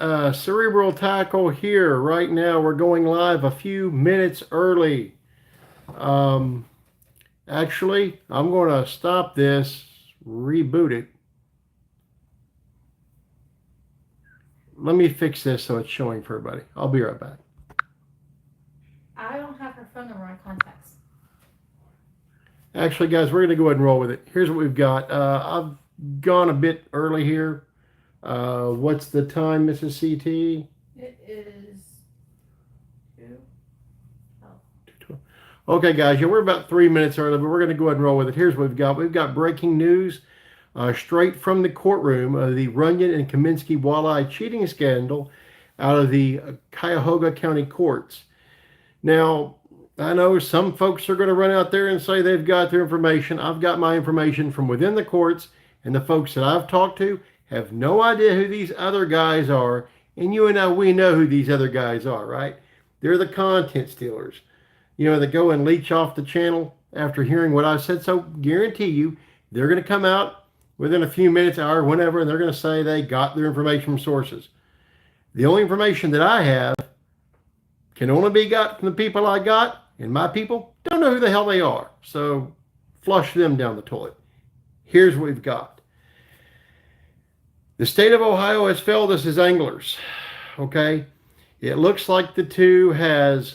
Cerebral tackle here. Right now, we're going live a few minutes early. Actually, I'm going to stop this, reboot it. Let me fix this so it's showing for everybody. I'll be right back. I don't have her phone number on contacts. Actually, guys, we're going to go ahead and roll with it. Here's what we've got. I've gone a bit early here. What's the time, Mrs. CT? It is 2. Okay, guys, yeah, we're about 3 minutes early, but we're going to go ahead and roll with it. Here's what we've got. We've got breaking news straight from the courtroom of the Runyan and Cominsky walleye cheating scandal out of the Cuyahoga County courts. Now, I know some folks are going to run out there and say they've got their information. I've got my information from within the courts, and the folks that I've talked to have no idea who these other guys are. And you and I, we know who these other guys are, right? They're the content stealers, that go and leech off the channel after hearing what I said. So guarantee you, they're going to come out within a few minutes, hour, whenever, and they're going to say they got their information from sources. The only information that I have can only be got from the people I got, and my people don't know who the hell they are. So flush them down the toilet. Here's what we've got. The state of Ohio has failed us as anglers. Okay? It looks like the two have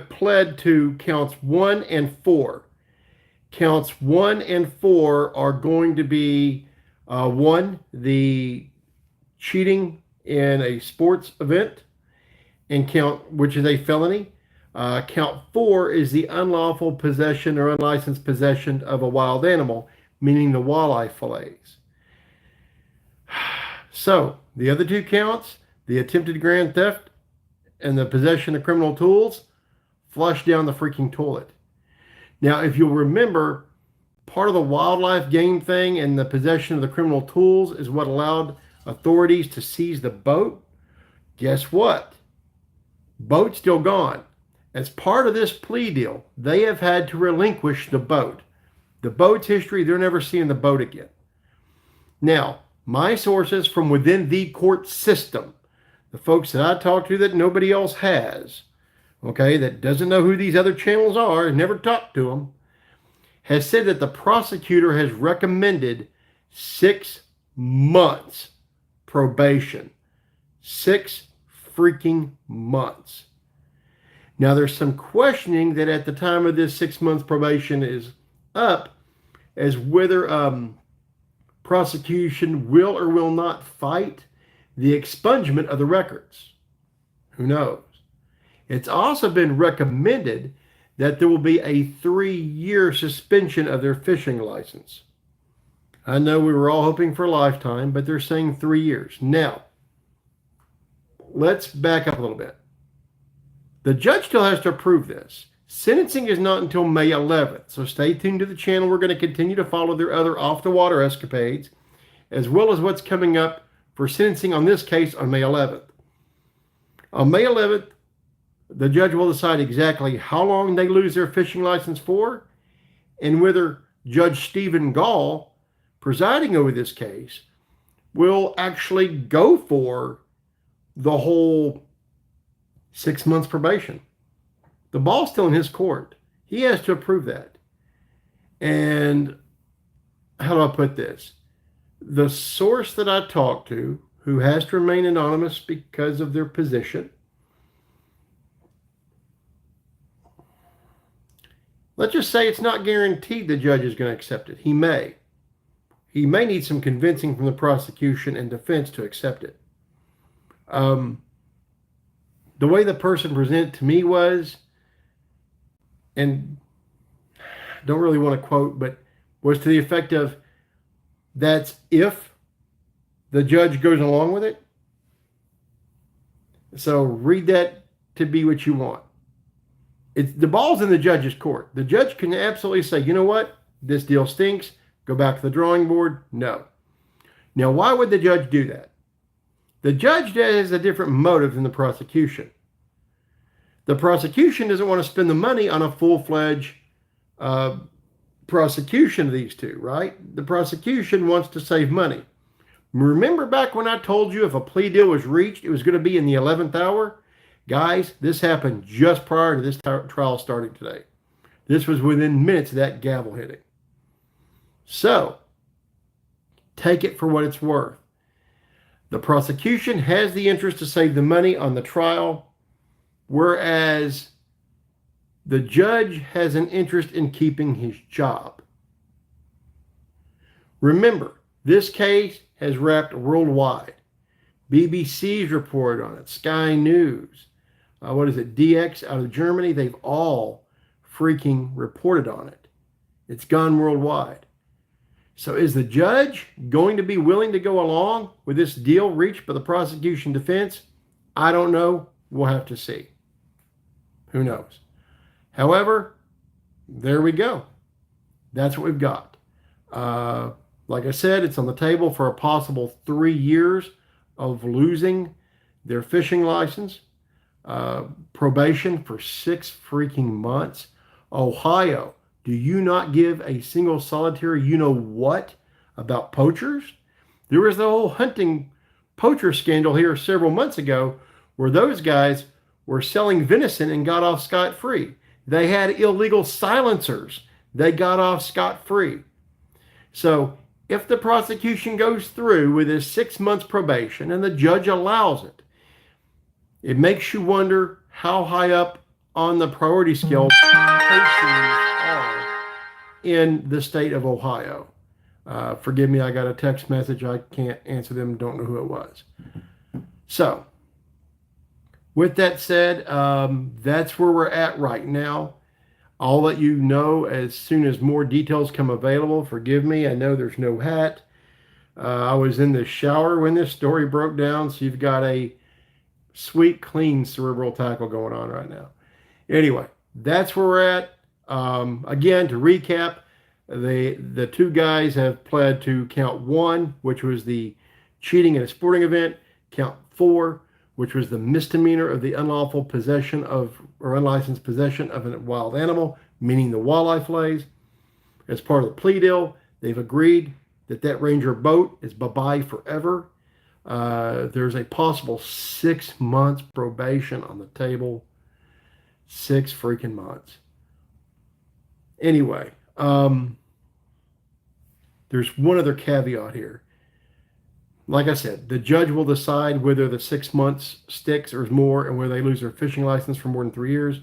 pled to counts 1 and 4. Counts 1 and 4 are going to be 1, the cheating in a sports event, and which is a felony. Count 4 is the unlawful possession or unlicensed possession of a wild animal, meaning the walleye fillets. So the other 2 counts, the attempted grand theft and the possession of criminal tools, flush down the freaking toilet. Now, if you'll remember, part of the wildlife game thing and the possession of the criminal tools is what allowed authorities to seize the boat. Guess what? Boat's still gone. As part of this plea deal, they have had to relinquish the boat. The boat's history, they're never seeing the boat again. Now, my sources from within the court system, the folks that I talk to that nobody else has, okay, that doesn't know who these other channels are, never talked to them, has said that the prosecutor has recommended 6 months probation. 6 freaking months. Now, there's some questioning that at the time of this 6 months probation is up as whether prosecution will or will not fight the expungement of the records. Who knows? It's also been recommended that there will be a 3-year suspension of their fishing license. I know we were all hoping for a lifetime, but they're saying 3 years. Now, let's back up a little bit. The judge still has to approve this. Sentencing is not until May 11th, so stay tuned to the channel. We're going to continue to follow their other off-the-water escapades, as well as what's coming up for sentencing on this case on May 11th. On May 11th, the judge will decide exactly how long they lose their fishing license for, and whether Judge Stephen Gall, presiding over this case, will actually go for the whole 6 months probation. The ball's still in his court. He has to approve that. And how do I put this? The source that I talked to, who has to remain anonymous because of their position, let's just say it's not guaranteed the judge is going to accept it. He may. He may need some convincing from the prosecution and defense to accept it. The way the person presented to me was, and don't really want to quote, but was to the effect of, that's if the judge goes along with it. So read that to be what you want. The ball's in the judge's court. The judge can absolutely say, you know what? This deal stinks. Go back to the drawing board. No. Now, why would the judge do that? The judge has a different motive than the prosecution. The prosecution doesn't want to spend the money on a full-fledged prosecution of these two, right? The prosecution wants to save money. Remember back when I told you if a plea deal was reached, it was going to be in the 11th hour? Guys, this happened just prior to this trial starting today. This was within minutes of that gavel hitting. So, take it for what it's worth. The prosecution has the interest to save the money on the trial, whereas the judge has an interest in keeping his job. Remember, this case has wrapped worldwide. BBC's reported on it, Sky News, DX out of Germany, they've all freaking reported on it. It's gone worldwide. So is the judge going to be willing to go along with this deal reached by the prosecution defense? I don't know. We'll have to see. Who knows? However, there we go. That's what we've got. Like I said, it's on the table for a possible 3 years of losing their fishing license, probation for 6 freaking months. Ohio, do you not give a single solitary you-know-what about poachers? There was the whole hunting poacher scandal here several months ago where those guys were selling venison and got off scot-free. They had illegal silencers. They got off scot-free. So if the prosecution goes through with this 6 months probation and the judge allows it, it makes you wonder how high up on the priority scale are in the state of Ohio. Forgive me, I got a text message. I can't answer them. Don't know who it was. So, with that said, that's where we're at right now. I'll let you know as soon as more details come available. Forgive me, I know there's no hat. I was in the shower when this story broke down, so you've got a sweet, clean cerebral tackle going on right now. Anyway, that's where we're at. Again, to recap, the 2 guys have pled to count 1, which was the cheating at a sporting event, count 4, which was the misdemeanor of the unlawful possession of or unlicensed possession of a wild animal, meaning the walleye fillets. As part of the plea deal, they've agreed that that Ranger boat is bye-bye forever. There's a possible 6 months probation on the table. 6 freaking months. Anyway, there's one other caveat here. Like I said, the judge will decide whether the 6 months sticks or is more and whether they lose their fishing license for more than 3 years.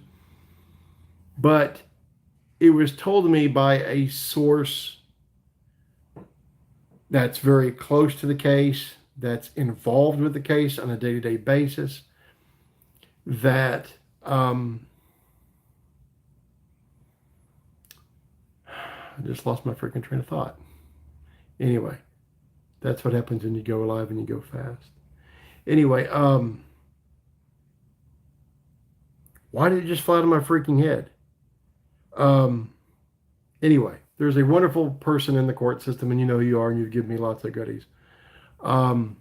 But it was told to me by a source that's very close to the case, that's involved with the case on a day-to-day basis, that I just lost my freaking train of thought. Anyway, that's what happens when you go live and you go fast. Anyway, why did it just fly out of my freaking head? Anyway, there's a wonderful person in the court system, and you know who you are, and you've given me lots of goodies. But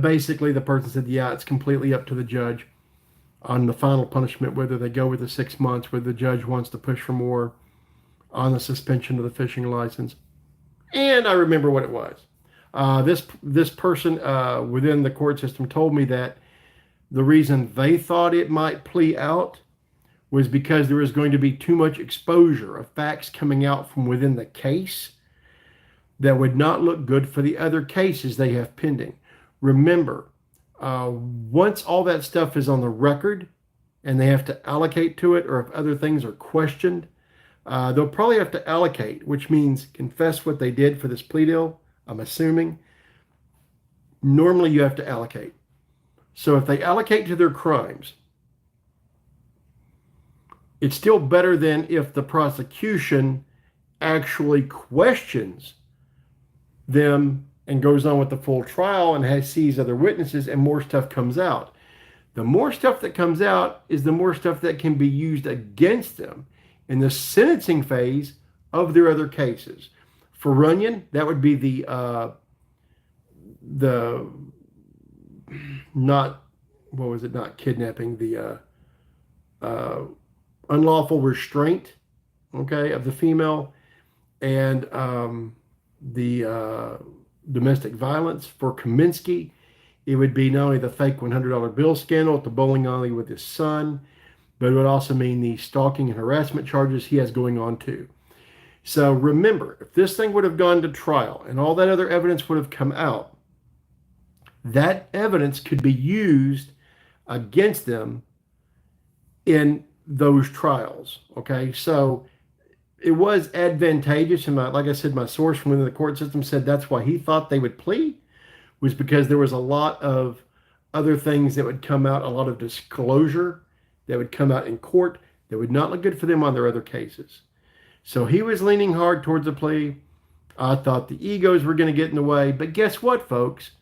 basically, the person said, yeah, it's completely up to the judge on the final punishment, whether they go with the 6 months, whether the judge wants to push for more on the suspension of the fishing license. And I remember what it was. This person within the court system told me that the reason they thought it might plea out was because there was going to be too much exposure of facts coming out from within the case that would not look good for the other cases they have pending. Remember, once all that stuff is on the record and they have to allocate to it, or if other things are questioned, they'll probably have to allocate, which means confess what they did for this plea deal, I'm assuming. Normally you have to allocate. So if they allocate to their crimes, it's still better than if the prosecution actually questions them and goes on with the full trial and sees other witnesses and more stuff comes out. The more stuff that comes out is the more stuff that can be used against them in the sentencing phase of their other cases. For Runyan, that would be the not kidnapping, the unlawful restraint, okay, of the female, and the domestic violence. For Cominsky, it would be not only the fake $100 bill scandal at the bowling alley with his son, but it would also mean the stalking and harassment charges he has going on too. So remember, if this thing would have gone to trial and all that other evidence would have come out, that evidence could be used against them in those trials. Okay, so it was advantageous, and like I said, my source from within the court system said that's why he thought they would plea, was because there was a lot of other things that would come out, a lot of disclosure that would come out in court that would not look good for them on their other cases. So he was leaning hard towards a plea. I thought the egos were going to get in the way, but guess what, folks?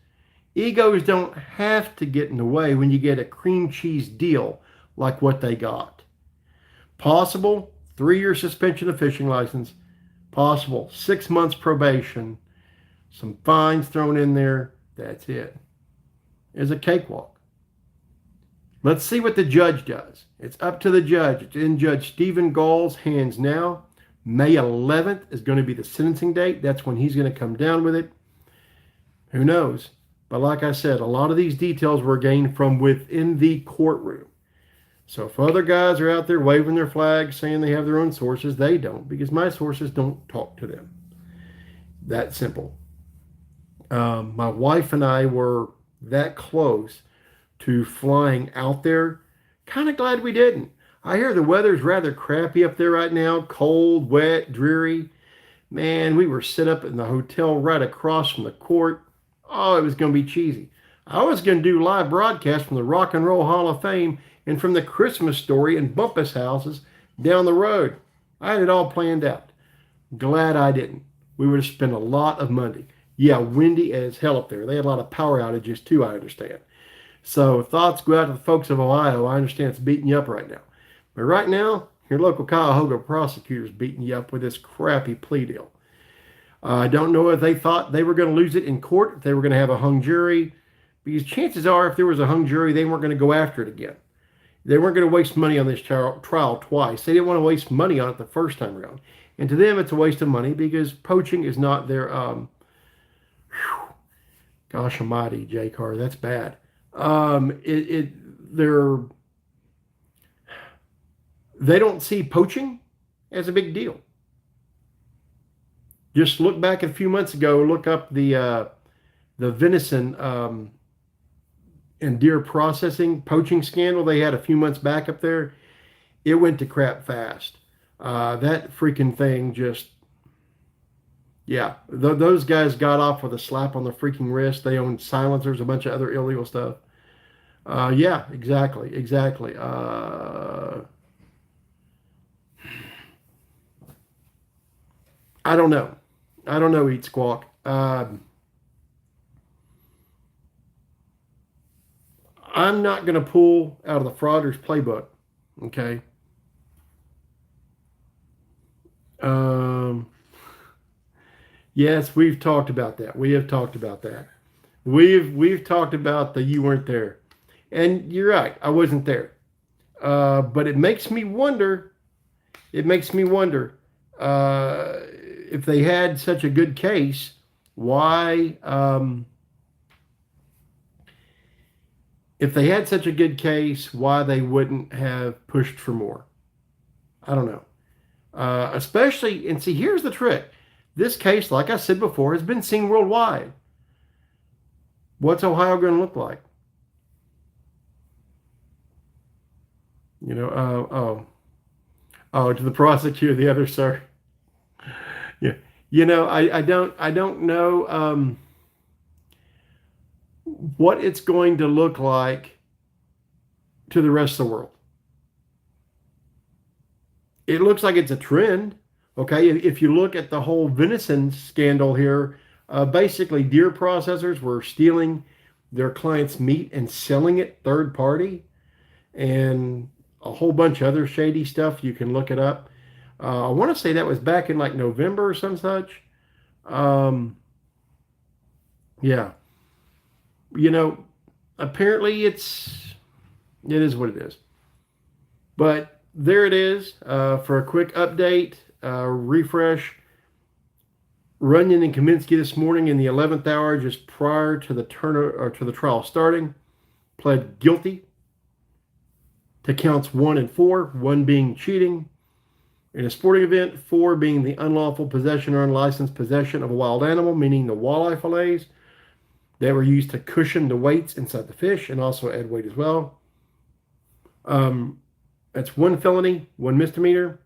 Egos don't have to get in the way when you get a cream cheese deal like what they got. Possible 3-year suspension of fishing license, possible 6 months probation, some fines thrown in there. That's it. It's a cakewalk. Let's see what the judge does. It's up to the judge. It's in Judge Stephen Gall's hands now. May 11th is going to be the sentencing date. That's when he's going to come down with it. Who knows? But like I said, a lot of these details were gained from within the courtroom. So if other guys are out there waving their flags saying they have their own sources, they don't, because my sources don't talk to them. That simple. My wife and I were that close to flying out there. Kind of glad we didn't. I hear the weather's rather crappy up there right now. Cold, wet, dreary. Man, we were set up in the hotel right across from the court. Oh, it was going to be cheesy. I was going to do live broadcast from the Rock and Roll Hall of Fame and from the Christmas Story and Bumpus houses down the road. I had it all planned out. Glad I didn't. We would have spent a lot of money. Yeah, windy as hell up there. They had a lot of power outages too, I understand. So thoughts go out to the folks of Ohio. I understand it's beating you up right now. But right now, your local Cuyahoga prosecutor's beating you up with this crappy plea deal. I don't know if they thought they were going to lose it in court, if they were going to have a hung jury, because chances are if there was a hung jury, they weren't going to go after it again. They weren't going to waste money on this trial twice. They didn't want to waste money on it the first time around. And to them, it's a waste of money because poaching is not their, gosh almighty, J. Carr, that's bad. They don't see poaching as a big deal. Just look back a few months ago, look up the venison and deer processing poaching scandal they had a few months back up there. It went to crap fast. That freaking thing just, yeah, those guys got off with a slap on the freaking wrist. They owned silencers, a bunch of other illegal stuff. Yeah, exactly. I don't know, Eat Squawk. I'm not going to pull out of the Frauders playbook, okay? Yes, we've talked about that. We have talked about that. We've talked about the you weren't there. And you're right, I wasn't there. But it makes me wonder, if they had such a good case, why, they wouldn't have pushed for more. I don't know. Especially, and see, here's the trick. This case, like I said before, has been seen worldwide. What's Ohio going to look like? You know, to the prosecutor, the other sir. Yeah, you know, I don't know what it's going to look like to the rest of the world. It looks like it's a trend. Okay, if you look at the whole venison scandal here, basically deer processors were stealing their clients' meat and selling it third party, and a whole bunch of other shady stuff. You can look it up. I want to say that was back in like November or some such. Yeah. You know, apparently it is what it is. But there it is for a quick update, refresh. Runyon and Cominsky this morning in the 11th hour, just prior to the trial starting, pled guilty to counts 1 and 4, 1 being cheating in a sporting event, 4 being the unlawful possession or unlicensed possession of a wild animal, meaning the walleye fillets that were used to cushion the weights inside the fish and also add weight as well. That's 1 felony, 1 misdemeanor.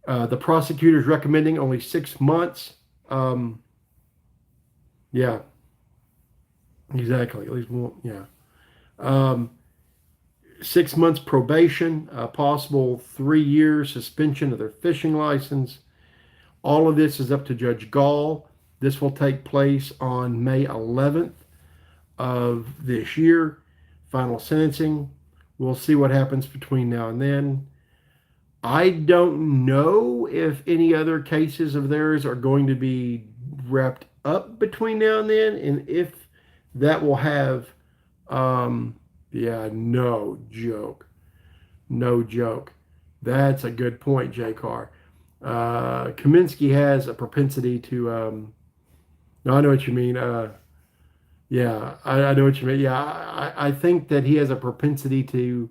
The prosecutor's recommending only 6 months. Yeah, exactly. At least one, yeah. 6 months probation, possible 3 years suspension of their fishing license. All of this is up to Judge Gall. This will take place on May 11th of this year. Final sentencing. We'll see what happens between now and then. I don't know if any other cases of theirs are going to be wrapped up between now and then, and if that will have, yeah, no joke. No joke. That's a good point, J. Carr. Cominsky has a propensity to, no, I know what you mean. Yeah, I know what you mean. Yeah, I think that he has a propensity to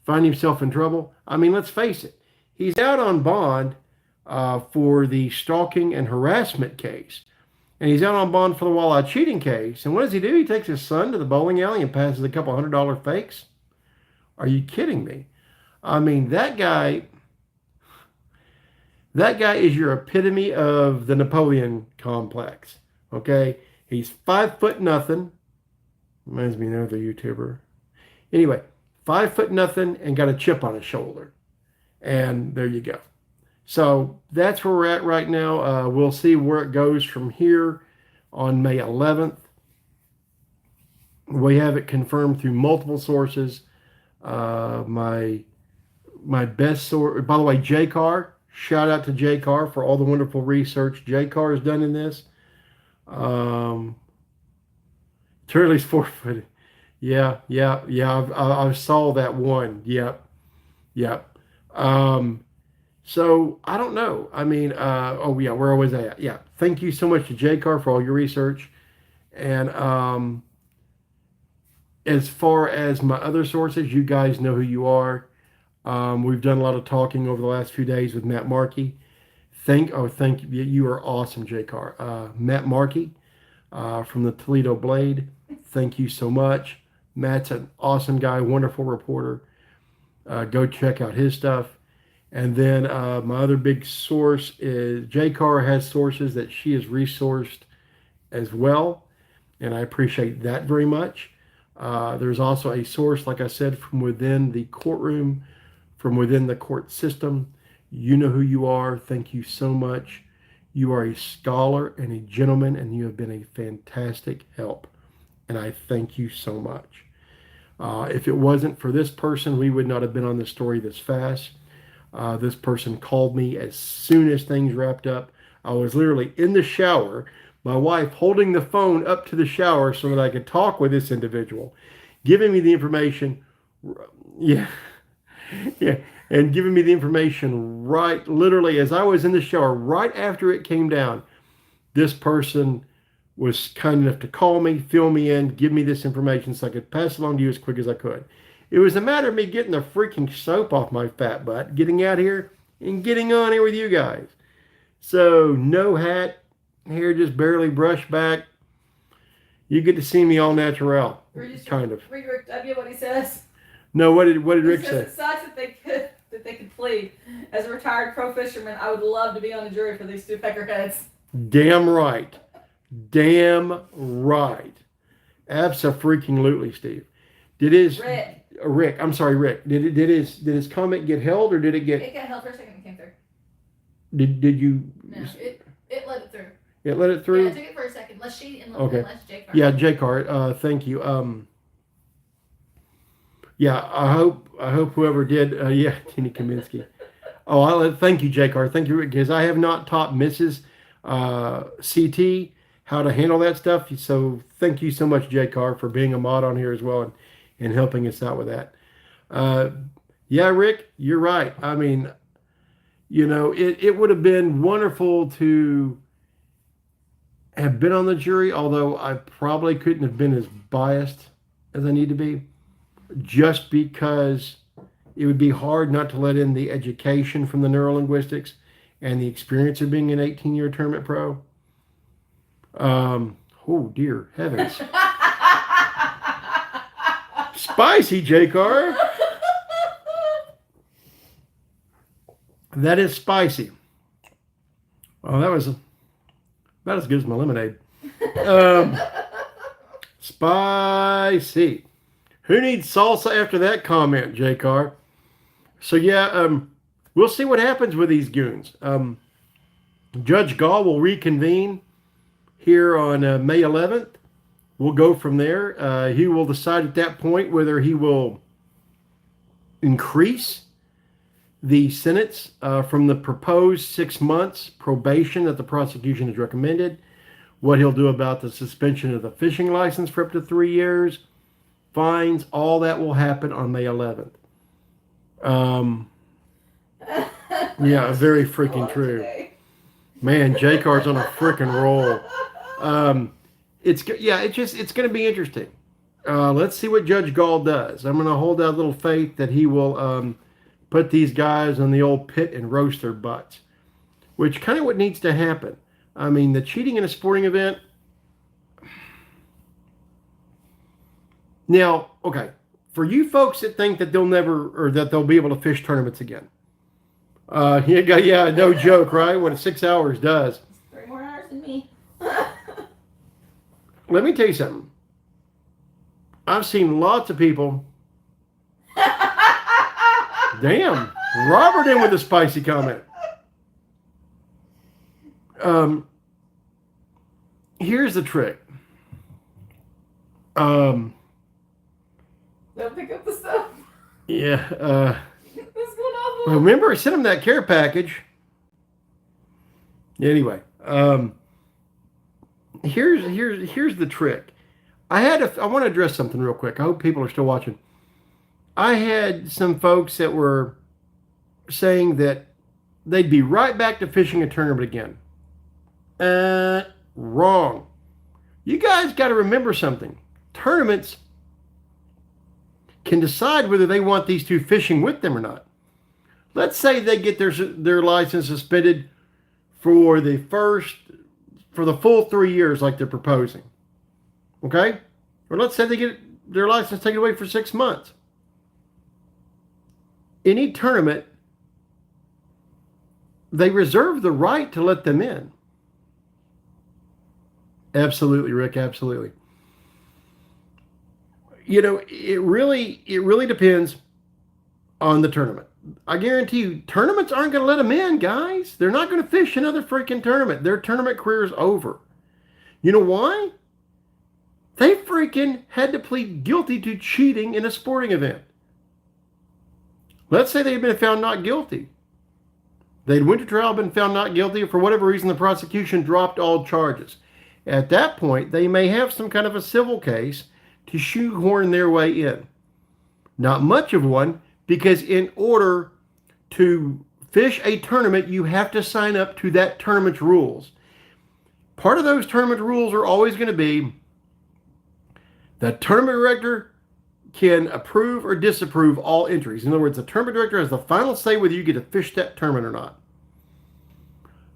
find himself in trouble. I mean, let's face it. He's out on bond for the stalking and harassment case. And he's out on bond for the walleye cheating case. And what does he do? He takes his son to the bowling alley and passes a couple $100 fakes. Are you kidding me? I mean, that guy is your epitome of the Napoleon complex. Okay? He's 5'0". Reminds me of another YouTuber. Anyway, 5'0" and got a chip on his shoulder. And there you go. So that's where we're at right now. We'll see where it goes from here on May 11th. We have it confirmed through multiple sources. My best source, by the way, J. Carr. Shout out to J. Carr for all the wonderful research J. Carr has done in this. Turley's 4-footed. Yeah. I saw that one. Yep. So I don't know. I mean, oh yeah, where was I at? Yeah. Thank you so much to J. Carr for all your research. And as far as my other sources, you guys know who you are. We've done a lot of talking over the last few days with Matt Markey. Thank you. You are awesome, J. Carr. Matt Markey from the Toledo Blade. Thank you so much. Matt's an awesome guy, wonderful reporter. Go check out his stuff. And then my other big source is J. Carr has sources that she has resourced as well. And I appreciate that very much. There's also a source, like I said, from within the courtroom, from within the court system. You know who you are. Thank you so much. You are a scholar and a gentleman, and you have been a fantastic help. And I thank you so much. If it wasn't for this person, we would not have been on this story this fast. This person called me as soon as things wrapped up. I was literally in the shower, my wife holding the phone up to the shower so that I could talk with this individual, giving me the information. Yeah, and giving me the information right, literally as I was in the shower, right after it came down. This person was kind enough to call me, fill me in, give me this information so I could pass it along to you as quick as I could. It was a matter of me getting the freaking soap off my fat butt, getting out here and getting on here with you guys. So no hat, hair just barely brushed back. You get to see me all natural, kind of. Read Rick W. what he says. No, what did Rick say? It sucks that they could plead. As a retired pro fisherman, I would love to be on a jury for these two peckerheads. Damn right. Damn right. Abso-freaking-lutely, Steve. Did his Rick? I'm sorry, Rick. Did his comment get held, or did it get? It got held for a second and came through. Did you? No, it let it through. It let it through. Yeah, it took it for a second. Unless J. Carr. Yeah, J. Carr. Thank you. Yeah, I hope whoever did. Yeah, Tina Cominsky. Thank you, J. Carr. Thank you, Rick, because I have not taught Mrs. CT how to handle that stuff. So thank you so much, J. Carr, for being a mod on here as well and helping us out with that. Yeah, Rick, you're right. I mean, it would have been wonderful to have been on the jury, although I probably couldn't have been as biased as I need to be, just because it would be hard not to let in the education from the neurolinguistics and the experience of being an 18-year tournament pro. Oh, dear heavens. Spicy, J-Car. That is spicy. Oh, that was about as good as my lemonade. Spicy. Who needs salsa after that comment, J-Car? So, yeah, we'll see what happens with these goons. Judge Gall will reconvene here on May 11th. We'll go from there. He will decide at that point whether he will increase the sentence from the proposed 6 months probation that the prosecution has recommended, what he'll do about the suspension of the fishing license for up to 3 years, fines, all that will happen on May 11th. Yeah, very freaking true. Man, J-Car's on a freaking roll. It's going to be interesting. Let's see what Judge Gall does. I'm going to hold out little faith that he will put these guys on the old pit and roast their butts, which kind of what needs to happen. I mean, the cheating in a sporting event. Now, okay, for you folks that think that they'll never, or that they'll be able to fish tournaments again. Yeah, no joke, right? What 6 hours does. 3 more hours than me. Let me tell you something. I've seen lots of people. Damn, Robert in with a spicy comment. Here's the trick. Don't pick up the stuff. Yeah. What's going on? Remember, I sent him that care package. Anyway, here's the trick. I want to address something real quick. I hope people are still watching. I had some folks that were saying that they'd be right back to fishing a tournament again. Wrong. You guys got to remember something. Tournaments can decide whether they want these two fishing with them or not. Let's say they get their license suspended for the full 3 years like they're proposing. Okay? Or let's say they get their license taken away for 6 months. Any tournament, they reserve the right to let them in. Absolutely, Rick, absolutely. You know, it really depends on the tournament. I guarantee you, tournaments aren't going to let them in, guys. They're not going to fish another freaking tournament. Their tournament career is over. You know why? They freaking had to plead guilty to cheating in a sporting event. Let's say they've been found not guilty. They'd went to trial, been found not guilty, or for whatever reason the prosecution dropped all charges. At that point, they may have some kind of a civil case to shoehorn their way in. Not much of one, because in order to fish a tournament, you have to sign up to that tournament's rules. Part of those tournament rules are always going to be the tournament director can approve or disapprove all entries. In other words, the tournament director has the final say whether you get to fish that tournament or not.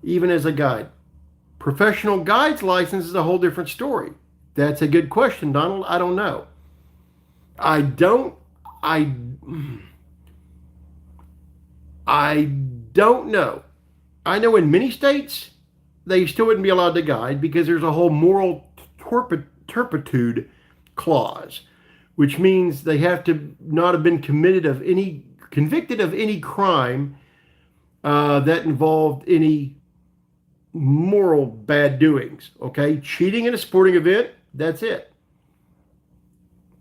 Even as a guide. Professional guide's license is a whole different story. That's a good question, Donald. I don't know. I don't know. I know in many states, they still wouldn't be allowed to guide because there's a whole moral turpitude clause, which means they have to not have been convicted of any crime that involved any moral bad doings. Okay, cheating in a sporting event, that's it.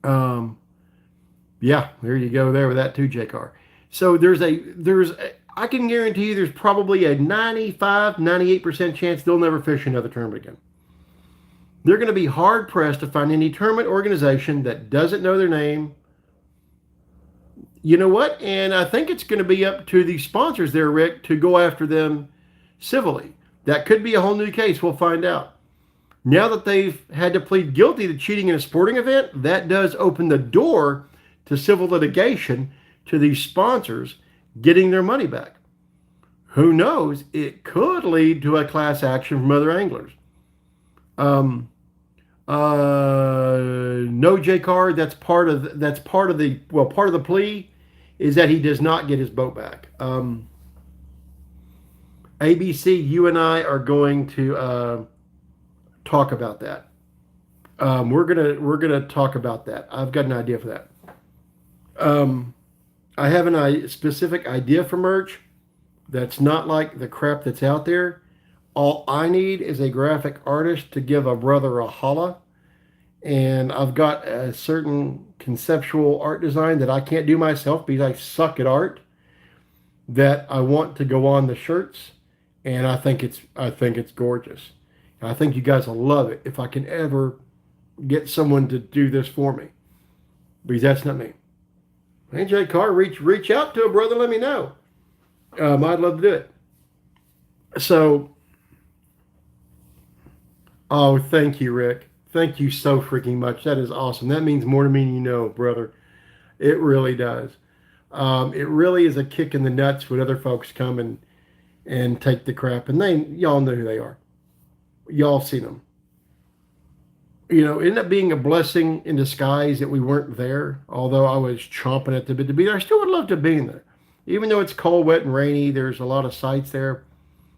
Yeah, there you go there with that too, J-Car. So I can guarantee you there's probably a 98% chance they'll never fish another tournament again. They're going to be hard pressed to find any tournament organization that doesn't know their name. You know what? And I think it's going to be up to the sponsors there, Rick, to go after them civilly. That could be a whole new case. We'll find out. Now that they've had to plead guilty to cheating in a sporting event, that does open the door to civil litigation to these sponsors getting their money back. Who knows? It could lead to a class action from other anglers. No, J Card. That's part of the plea is that he does not get his boat back. ABC, you and I are going to talk about that. We're gonna talk about that. I've got an idea for that. I have a specific idea for merch that's not like the crap that's out there. All I need is a graphic artist to give a brother a holla. And I've got a certain conceptual art design that I can't do myself because I suck at art that I want to go on the shirts. And I think it's gorgeous. And I think you guys will love it if I can ever get someone to do this for me. Because that's not me. Hey, J. Carr, reach out to a brother, let me know. I'd love to do it. So, oh, thank you, Rick. Thank you so freaking much. That is awesome. That means more to me than you know, brother. It really does. It really is a kick in the nuts when other folks come and take the crap. And y'all know who they are. Y'all seen them. You know, it ended up being a blessing in disguise that we weren't there. Although I was chomping at the bit to be there. I still would love to be there. Even though it's cold, wet, and rainy, there's a lot of sites there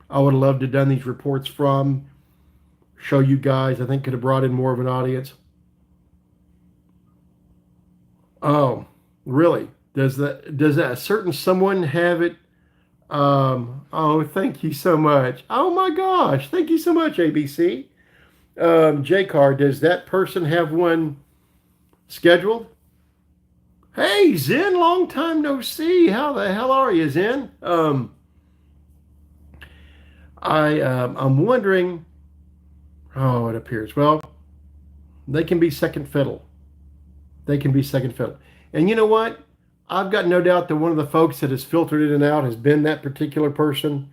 I would have loved to have done these reports from. Show you guys. I think could have brought in more of an audience. Oh, really? Does that certain someone have it? Oh, thank you so much. Oh my gosh. Thank you so much, ABC. J-Car, does that person have one scheduled? Hey, Zen, long time no see. How the hell are you, Zen? I'm wondering. Oh, it appears. Well, they can be second fiddle. They can be second fiddle. And you know what? I've got no doubt that one of the folks that has filtered in and out has been that particular person.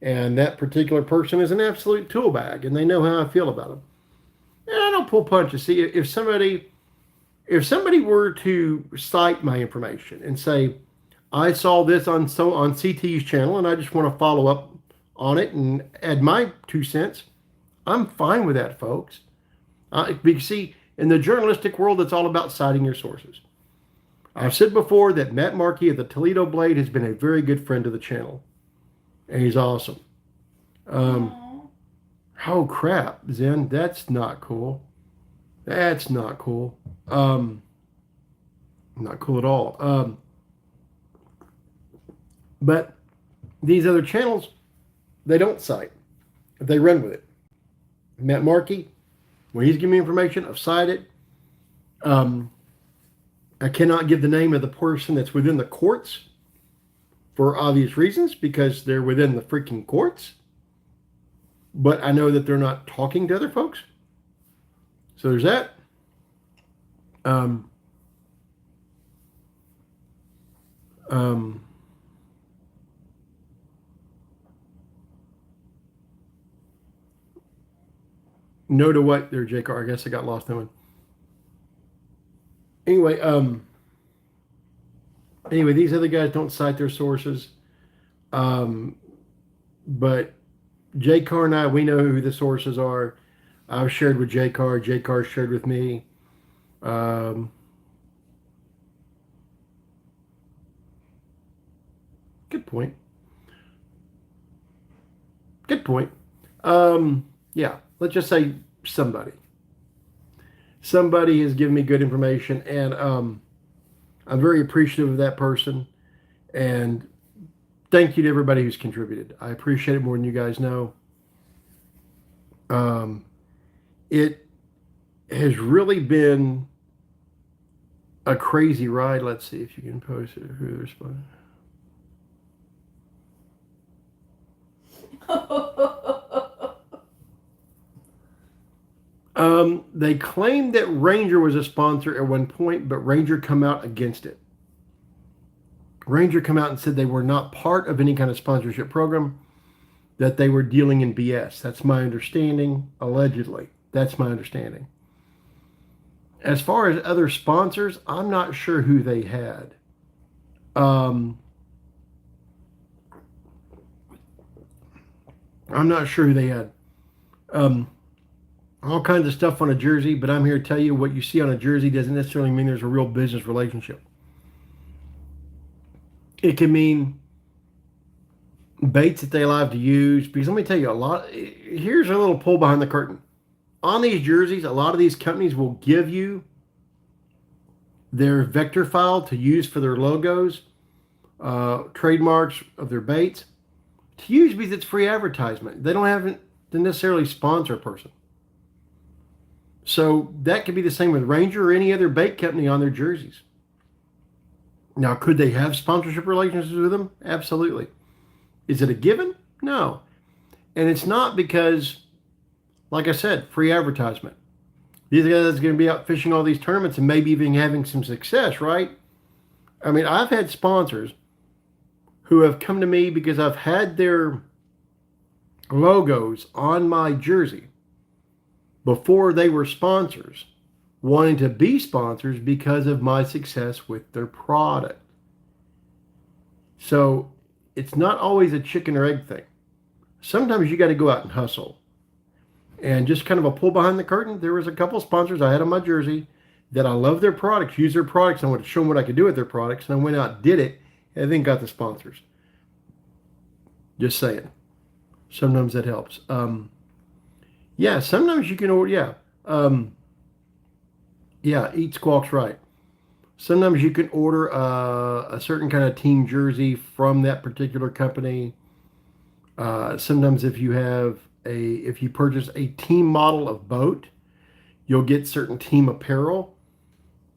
And that particular person is an absolute tool bag. And they know how I feel about them. And I don't pull punches. See, if somebody were to cite my information and say, I saw this on CT's channel and I just want to follow up on it and add my 2 cents, I'm fine with that, folks. Because see, in the journalistic world, it's all about citing your sources. I've said before that Matt Markey of the Toledo Blade has been a very good friend to the channel. And he's awesome. Oh, crap, Zen. That's not cool. That's not cool. Not cool at all. But these other channels, they don't cite. They run with it. Matt Markey, when he's giving me information, I've cited. I cannot give the name of the person that's within the courts for obvious reasons because they're within the freaking courts. But I know that they're not talking to other folks. So there's that. No to what there, Jake? I guess I got lost in one. Anyway, these other guys don't cite their sources. But J Car and I, we know who the sources are. I've shared with J Car. J Car shared with me. Good point. Good point. Yeah, let's just say somebody. Somebody has given me good information, and I'm very appreciative of that person. And thank you to everybody who's contributed. I appreciate it more than you guys know. It has really been a crazy ride. Let's see if you can post it. Who responded? They claimed that Ranger was a sponsor at one point, but Ranger come out against it. Ranger come out and said they were not part of any kind of sponsorship program, that they were dealing in BS. That's my understanding, allegedly. That's my understanding. As far as other sponsors, I'm not sure who they had. I'm not sure who they had. All kinds of stuff on a jersey, but I'm here to tell you what you see on a jersey doesn't necessarily mean there's a real business relationship. It can mean baits that they love to use. Because let me tell you, here's a little pull behind the curtain. On these jerseys, a lot of these companies will give you their vector file to use for their logos, trademarks of their baits, to use because it's free advertisement. They don't have to necessarily sponsor a person. So that could be the same with Ranger or any other bait company on their jerseys. Now, could they have sponsorship relationships with them? Absolutely. Is it a given? No. And it's not because, like I said, free advertisement. These guys are going to be out fishing all these tournaments and maybe even having some success, right? I mean, I've had sponsors who have come to me because I've had their logos on my jersey before they were sponsors, wanting to be sponsors because of my success with their product. So it's not always a chicken or egg thing. Sometimes you got to go out and hustle. And just kind of a pull behind the curtain, there was a couple sponsors I had on my jersey that I love their products, use their products, and I wanted to show them what I could do with their products. And I went out and did it, and then got the sponsors. Just saying. Sometimes that helps. Yeah, sometimes you can order, Eat Squawk's right. Sometimes you can order a certain kind of team jersey from that particular company. Sometimes if you purchase a team model of boat, you'll get certain team apparel.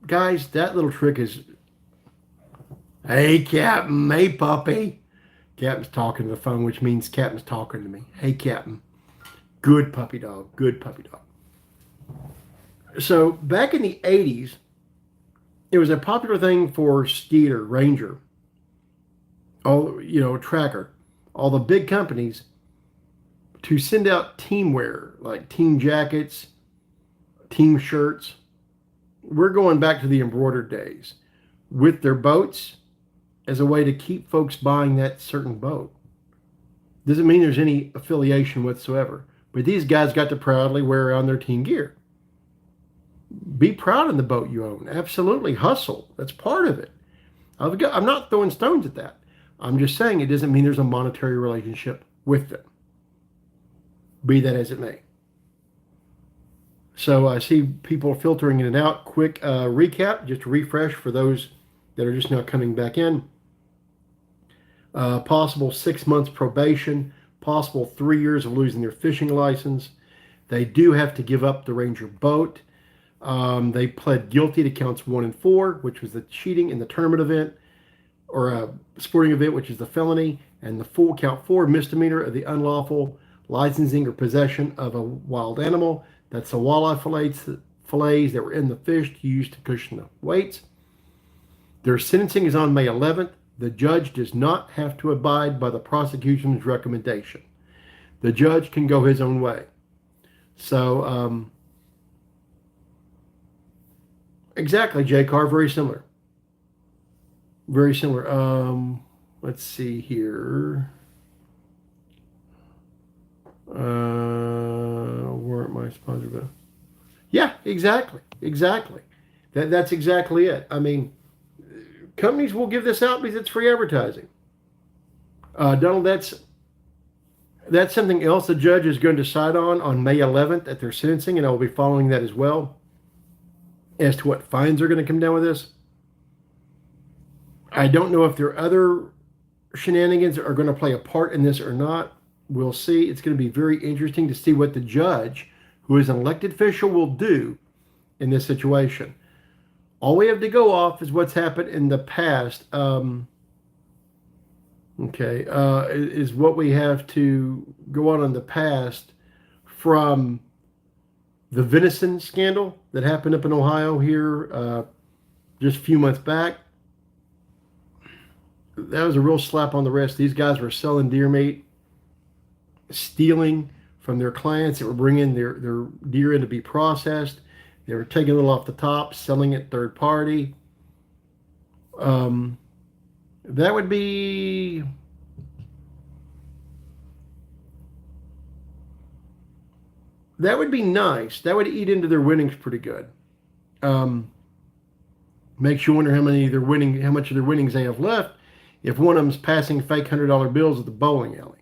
Guys, that little trick is, hey, Captain, hey, puppy. Captain's talking to the phone, which means Captain's talking to me. Hey, Captain. Good puppy dog. Good puppy dog. So back in the 80s, it was a popular thing for Skeeter, Ranger, Tracker, all the big companies to send out team wear, like team jackets, team shirts. We're going back to the embroidered days with their boats as a way to keep folks buying that certain boat. Doesn't mean there's any affiliation whatsoever. But these guys got to proudly wear around their team gear. Be proud of the boat you own. Absolutely. Hustle. That's part of it. I'm not throwing stones at that. I'm just saying it doesn't mean there's a monetary relationship with them. Be that as it may. So I see people filtering in and out. Quick recap, just to refresh for those that are just now coming back in. Possible 6 months probation. Possible 3 years of losing their fishing license. They do have to give up the Ranger boat. They pled guilty to counts 1 and 4, which was the cheating in the tournament event, or a sporting event, which is the felony, and the count 4 misdemeanor of the unlawful licensing or possession of a wild animal. That's the walleye fillets that were in the fish used to cushion the weights. Their sentencing is on May 11th. The judge does not have to abide by the prosecution's recommendation. The judge can go his own way. So, exactly, J. Carr, very similar. Very similar. Let's see here. Weren't my sponsor, but yeah, exactly. That's exactly it. I mean, companies will give this out because it's free advertising. Donald, that's something else the judge is going to decide on May 11th at their sentencing, and I will be following that as well as to what fines are going to come down with this. I don't know if there are other shenanigans are going to play a part in this or not. We'll see. It's going to be very interesting to see what the judge, who is an elected official, will do in this situation. All we have to go off is what's happened in the past. Is what we have to go on in the past from the venison scandal that happened up in Ohio here just a few months back. That was a real slap on the wrist. These guys were selling deer meat, stealing from their clients that were bringing their deer in to be processed. They were taking a little off the top, selling it third party. That would be nice. That would eat into their winnings pretty good. Makes you wonder how much of their winnings they have left if one of them's passing fake $100 bills at the bowling alley.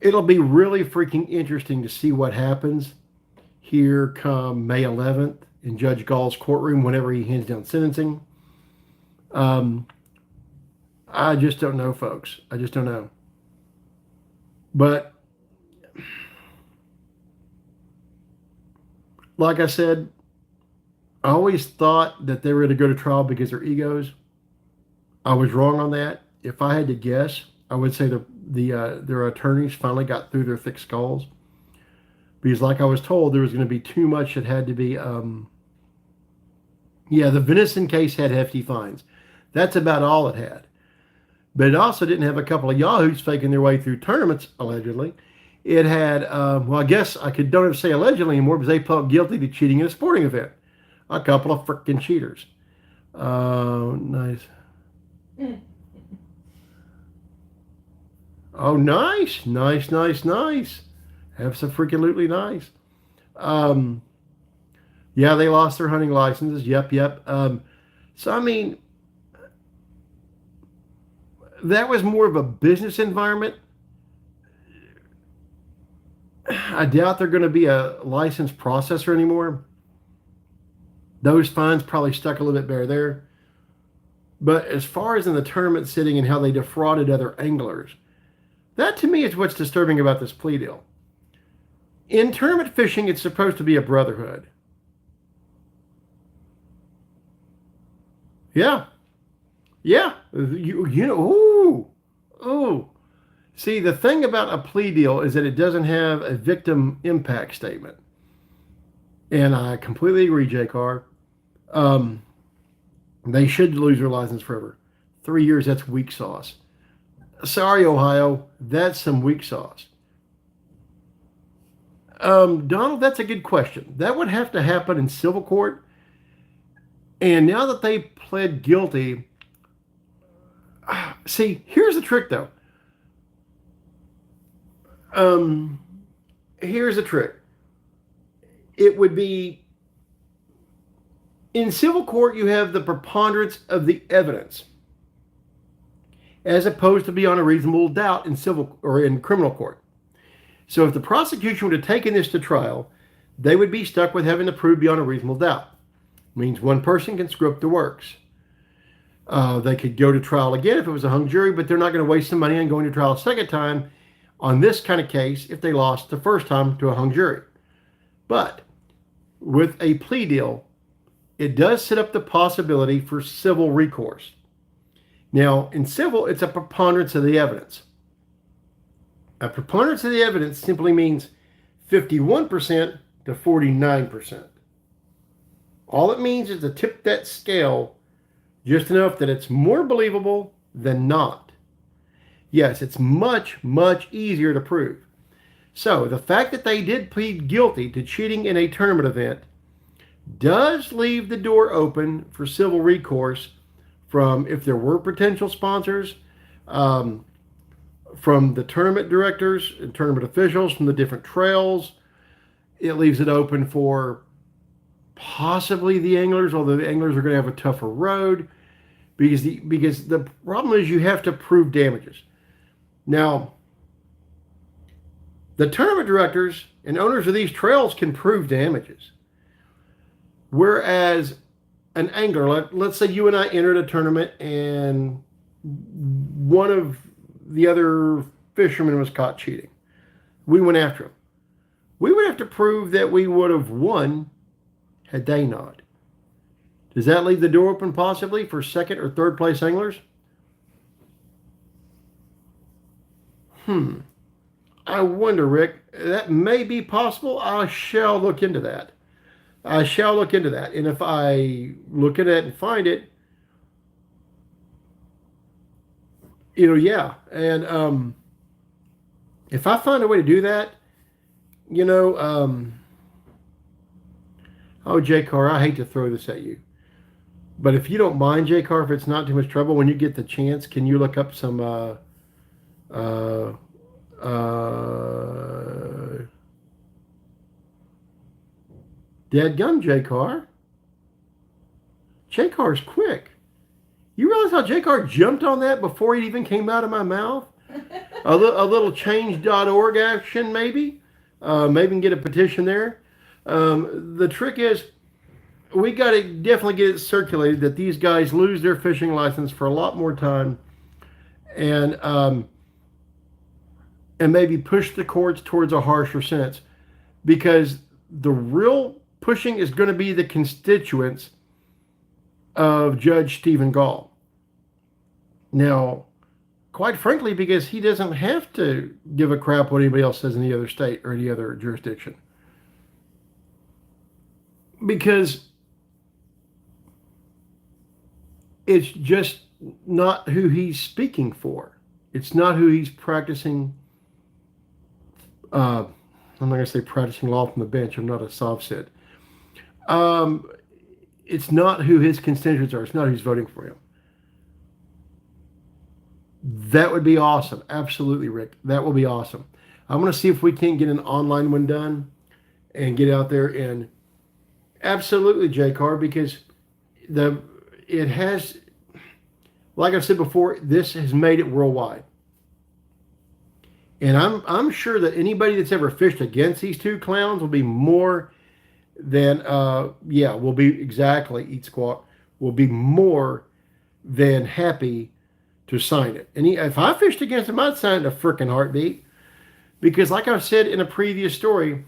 It'll be really freaking interesting to see what happens here come May 11th in Judge Gall's courtroom whenever he hands down sentencing. I just don't know, folks. I just don't know. But like I said, I always thought that they were going to go to trial because of their egos. I was wrong on that. If I had to guess, I would say their attorneys finally got through their thick skulls. Because like I was told, there was going to be too much that had to be... the venison case had hefty fines. That's about all it had. But it also didn't have a couple of yahoos faking their way through tournaments, allegedly. It had, I guess I don't have to say allegedly anymore because they pled guilty to cheating in a sporting event. A couple of frickin' cheaters. Nice. Oh, nice. Nice. Absolutely nice. Yeah, they lost their hunting licenses. Yep. So, I mean, that was more of a business environment. I doubt they're going to be a licensed processor anymore. Those fines probably stuck a little bit better there. But as far as in the tournament sitting and how they defrauded other anglers, that to me is what's disturbing about this plea deal. In tournament fishing, it's supposed to be a brotherhood. Yeah. You know, ooh. See, the thing about a plea deal is that it doesn't have a victim impact statement. And I completely agree, J-Car. They should lose their license forever. 3 years, that's weak sauce. Sorry, Ohio, that's some weak sauce. Donald, that's a good question. That would have to happen in civil court. And now that they pled guilty, see, here's the trick, though. Here's the trick. It would be, in civil court, you have the preponderance of the evidence, as opposed to beyond a reasonable doubt in civil or in criminal court. So if the prosecution would have taken this to trial, they would be stuck with having to prove beyond a reasonable doubt. It means one person can screw up the works. They could go to trial again if it was a hung jury, but they're not going to waste some money on going to trial a second time on this kind of case if they lost the first time to a hung jury. But with a plea deal, it does set up the possibility for civil recourse. Now, in civil, it's a preponderance of the evidence. A preponderance of the evidence simply means 51% to 49%. All it means is to tip that scale just enough that it's more believable than not. Yes, it's much, much easier to prove. So the fact that they did plead guilty to cheating in a tournament event does leave the door open for civil recourse from, if there were potential sponsors, from the tournament directors and tournament officials, from the different trails. It leaves it open for possibly the anglers, although the anglers are going to have a tougher road because the problem is you have to prove damages. Now, the tournament directors and owners of these trails can prove damages. Whereas an angler, let's say you and I entered a tournament and one of the other fishermen was caught cheating. We went after him. We would have to prove that we would have won had they not. Does that leave the door open possibly for second or third place anglers? I wonder, Rick. That may be possible. I shall look into that. And if I look at it and find it, yeah. And if I find a way to do that, oh, J-Car, I hate to throw this at you. But if you don't mind, J-Car, if it's not too much trouble, when you get the chance, can you look up some Dadgum, J-Car. J-Car's quick. You realize how J-Car jumped on that before it even came out of my mouth? A little change.org action, maybe? Maybe we can get a petition there. The trick is, we got to definitely get it circulated that these guys lose their fishing license for a lot more time, and maybe push the courts towards a harsher sentence, because the real pushing is going to be the constituents of Judge Stephen Gall. Now, quite frankly, because he doesn't have to give a crap what anybody else says in the other state or any other jurisdiction. Because it's just not who he's speaking for. It's not who he's practicing. I'm not going to say practicing law from the bench. I'm not a soft-sit. It's not who his constituents are. It's not who's voting for him. That would be awesome. Absolutely, Rick. That will be awesome. I'm going to see if we can get an online one done and get out there and absolutely, J-Car, because it has, like I said before, this has made it worldwide. And I'm sure that anybody that's ever fished against these two clowns will be more than, will be exactly, Eat Squawk, will be more than happy to sign it. And if I fished against him, I'd sign it in a freaking heartbeat. Because like I've said in a previous story,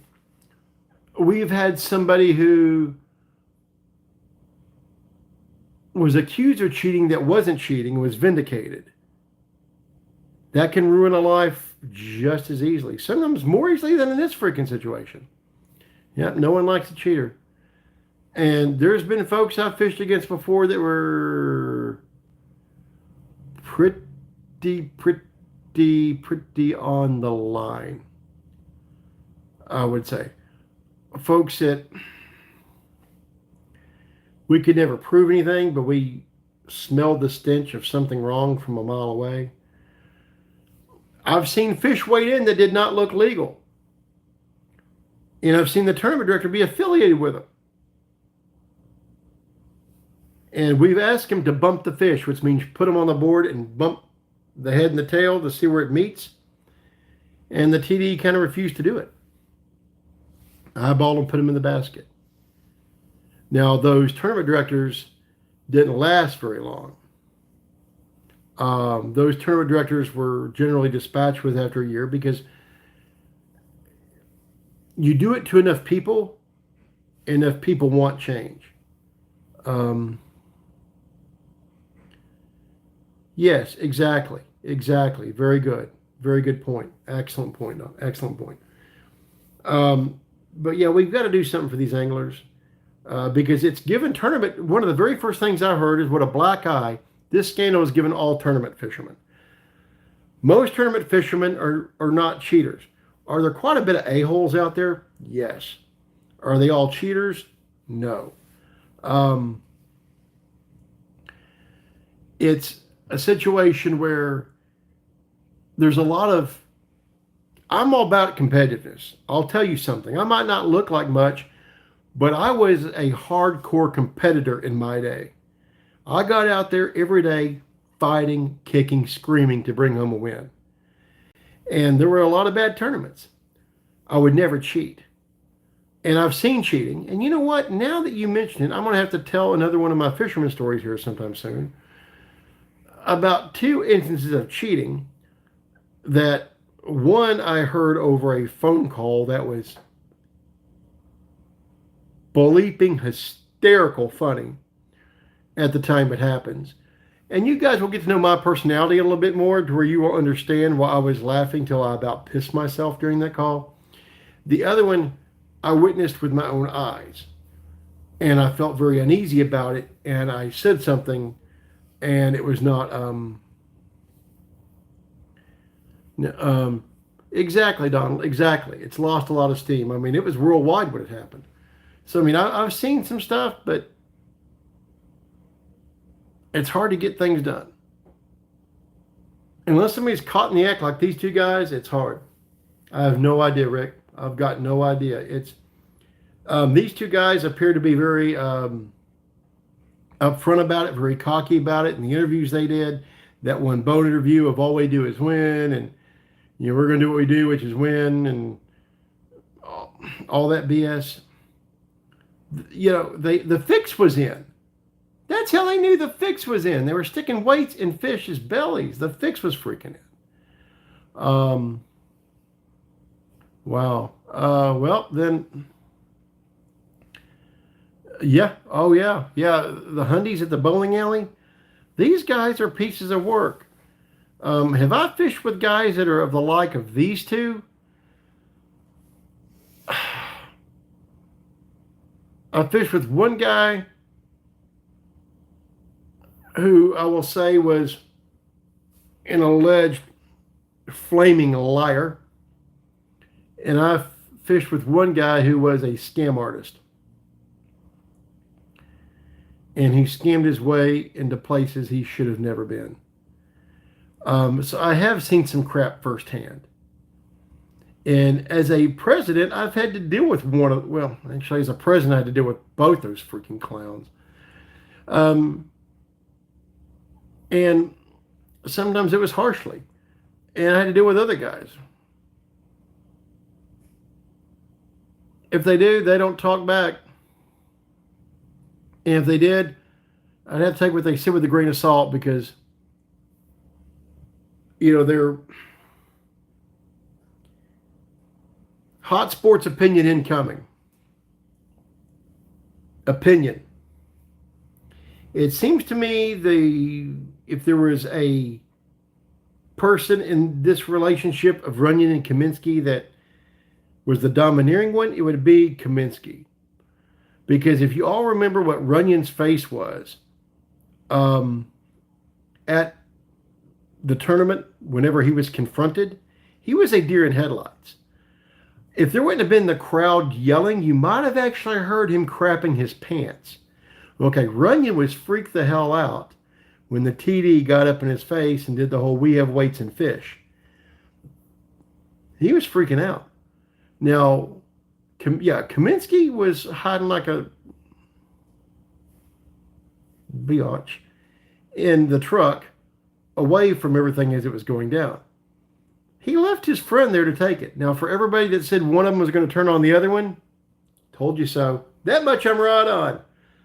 we've had somebody who was accused of cheating that wasn't cheating, was vindicated. That can ruin a life just as easily. Sometimes more easily than in this freaking situation. Yeah, no one likes a cheater. And there's been folks I've fished against before that were pretty on the line, I would say. Folks that we could never prove anything, but we smelled the stench of something wrong from a mile away. I've seen fish weighed in that did not look legal. And I've seen the tournament director be affiliated with them. And we've asked him to bump the fish, which means put them on the board and bump the head and the tail to see where it meets. And the TD kind of refused to do it. Eyeballed and put them in the basket. Now, those tournament directors didn't last very long. Those tournament directors were generally dispatched with after a year, because you do it to enough people want change. Yes, exactly. Very good point. Excellent point. But yeah, we've got to do something for these anglers, because it's given tournament. One of the very first things I heard is what a black eye. This scandal is given all tournament fishermen. Most tournament fishermen are not cheaters. Are there quite a bit of a-holes out there? Yes. Are they all cheaters? No. It's a situation where there's a lot of, I'm all about competitiveness. I'll tell you something. I might not look like much, but I was a hardcore competitor in my day. I got out there every day fighting, kicking, screaming to bring home a win. And there were a lot of bad tournaments. I would never cheat. And I've seen cheating. And you know what? Now that you mention it, I'm going to have to tell another one of my fisherman stories here sometime soon about two instances of cheating. That one I heard over a phone call that was bleeping hysterical funny at the time it happens. And you guys will get to know my personality a little bit more, to where you will understand why I was laughing till I about pissed myself during that call. The other one I witnessed with my own eyes, and I felt very uneasy about it, and I said something, and it was not Exactly, Donald. Exactly. It's lost a lot of steam. I mean, it was worldwide when it happened. So, I mean, I've seen some stuff, but it's hard to get things done. Unless somebody's caught in the act like these two guys, it's hard. I have no idea, Rick. I've got no idea. It's these two guys appear to be very upfront about it, very cocky about it. In the interviews they did, that one boat interview of all we do is win, and we're going to do what we do, which is win, and all that BS. The fix was in. That's how they knew the fix was in. They were sticking weights in fish's bellies. The fix was freaking in. Wow. Well, then, yeah. Oh, yeah. Yeah, the hundies at the bowling alley, these guys are pieces of work. Have I fished with guys that are of the like of these two? I fished with one guy who I will say was an alleged flaming liar. And I fished with one guy who was a scam artist. And he scammed his way into places he should have never been. So I have seen some crap firsthand. And as a president, I've had to deal with actually as a president, I had to deal with both those freaking clowns. And sometimes it was harshly. And I had to deal with other guys. If they do, they don't talk back. And if they did, I'd have to take what they said with a grain of salt because, they're hot sports opinion incoming. Opinion. It seems to me if there was a person in this relationship of Runyan and Cominsky that was the domineering one, it would be Cominsky. Because if you all remember what Runyan's face was at the tournament, whenever he was confronted, he was a deer in headlights. If there wouldn't have been the crowd yelling, you might have actually heard him crapping his pants. Okay, Runyan was freaked the hell out when the TD got up in his face and did the whole "we have weights and fish." He was freaking out. Now, Cominsky was hiding like a biatch in the truck away from everything as it was going down. He left his friend there to take it. Now, for everybody that said one of them was going to turn on the other one, told you so. That much I'm right on.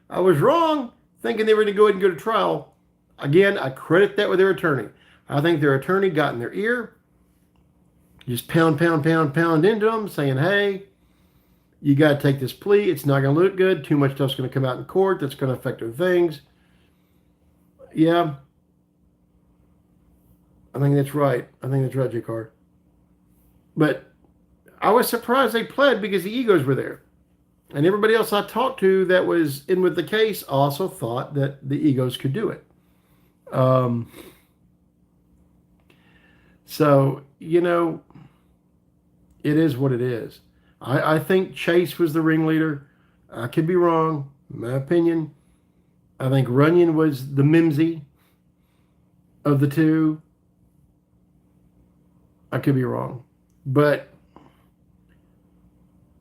I was wrong thinking they were going to go ahead and go to trial. Again, I credit that with their attorney. I think their attorney got in their ear, just pound into them, saying, hey, you got to take this plea. It's not going to look good. Too much stuff's going to come out in court. That's going to affect other things. Yeah. I think that's right. J-Card. But I was surprised they pled because the egos were there. And everybody else I talked to that was in with the case also thought that the egos could do it. So, it is what it is. I think Chase was the ringleader. I could be wrong. In my opinion. I think Runyan was the mimsy of the two. I could be wrong. But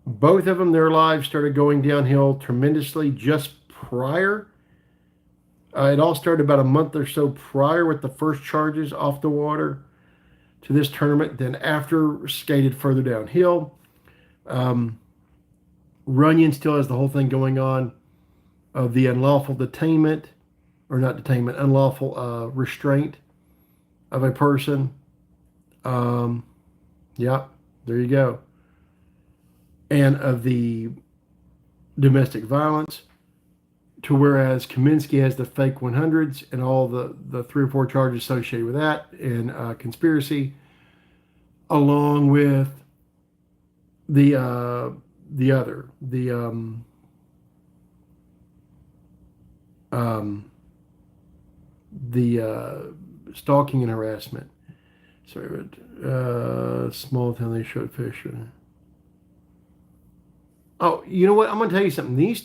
both of them, their lives started going downhill tremendously just prior. It all started about a month or so prior with the first charges off the water to this tournament. Then after, skated further downhill. Runyan still has the whole thing going on of the unlawful detainment, or not detainment, unlawful restraint of a person. Yeah, there you go. And of the domestic violence, to whereas Cominsky has the fake 100s and all the 3 or 4 charges associated with that, and conspiracy, along with the stalking and harassment. Sorry, but small town they showed fish. Oh, you know what? I'm going to tell you something. These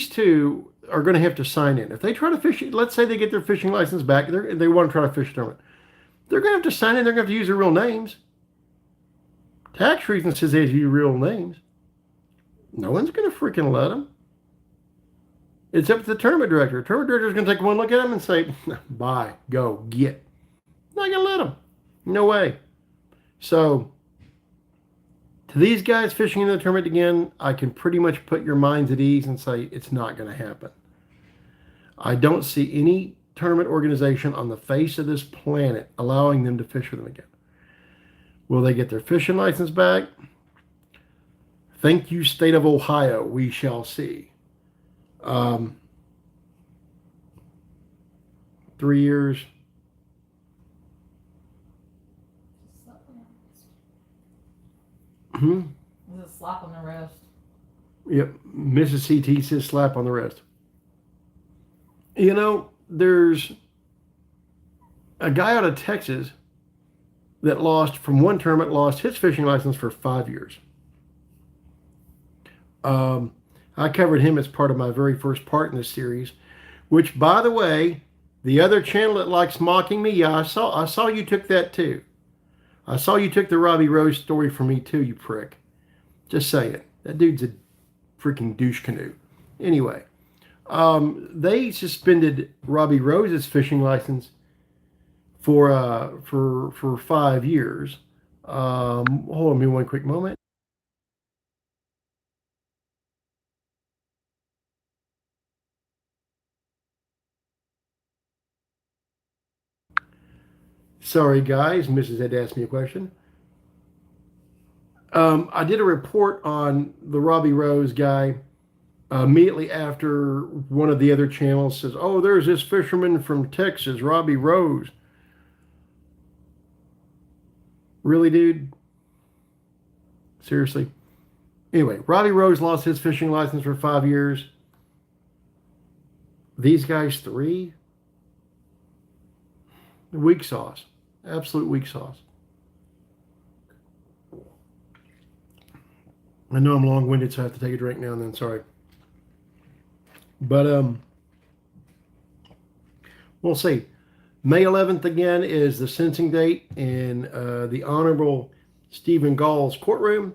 two are going to have to sign in. If they try to fish, let's say they get their fishing license back, they want to try to fish a tournament. They're going to have to sign in. They're going to have to use their real names. Tax reasons says they have to use real names. No one's going to freaking let them. It's up to the tournament director. The tournament director is going to take one look at them and say, bye, go, get. Not going to let them. No way. So, to these guys fishing in the tournament again, I can pretty much put your minds at ease and say it's not going to happen. I don't see any tournament organization on the face of this planet allowing them to fish with them again. Will they get their fishing license back? Thank you, state of Ohio. We shall see. 3 years. It's a slap on the wrist. Yep. Mrs. CT says slap on the wrist. You know, there's a guy out of Texas that from one tournament, lost his fishing license for 5 years. I covered him as part of my very first part in this series, which, by the way, the other channel that likes mocking me, yeah, I saw you took that too. I saw you took the Robbie Rose story from me too, you prick. Just saying. That dude's a freaking douche canoe. Anyway, they suspended Robbie Rose's fishing license for 5 years. Hold on me one quick moment. Sorry, guys. Mrs. had asked me a question. I did a report on the Robbie Rose guy immediately after one of the other channels says, oh, there's this fisherman from Texas, Robbie Rose. Really, dude? Seriously? Anyway, Robbie Rose lost his fishing license for 5 years. These guys 3? Weak sauce. Absolute weak sauce. I know I'm long-winded, so I have to take a drink now and then. Sorry. But we'll see. May 11th again is the sentencing date in the Honorable Stephen Gall's courtroom.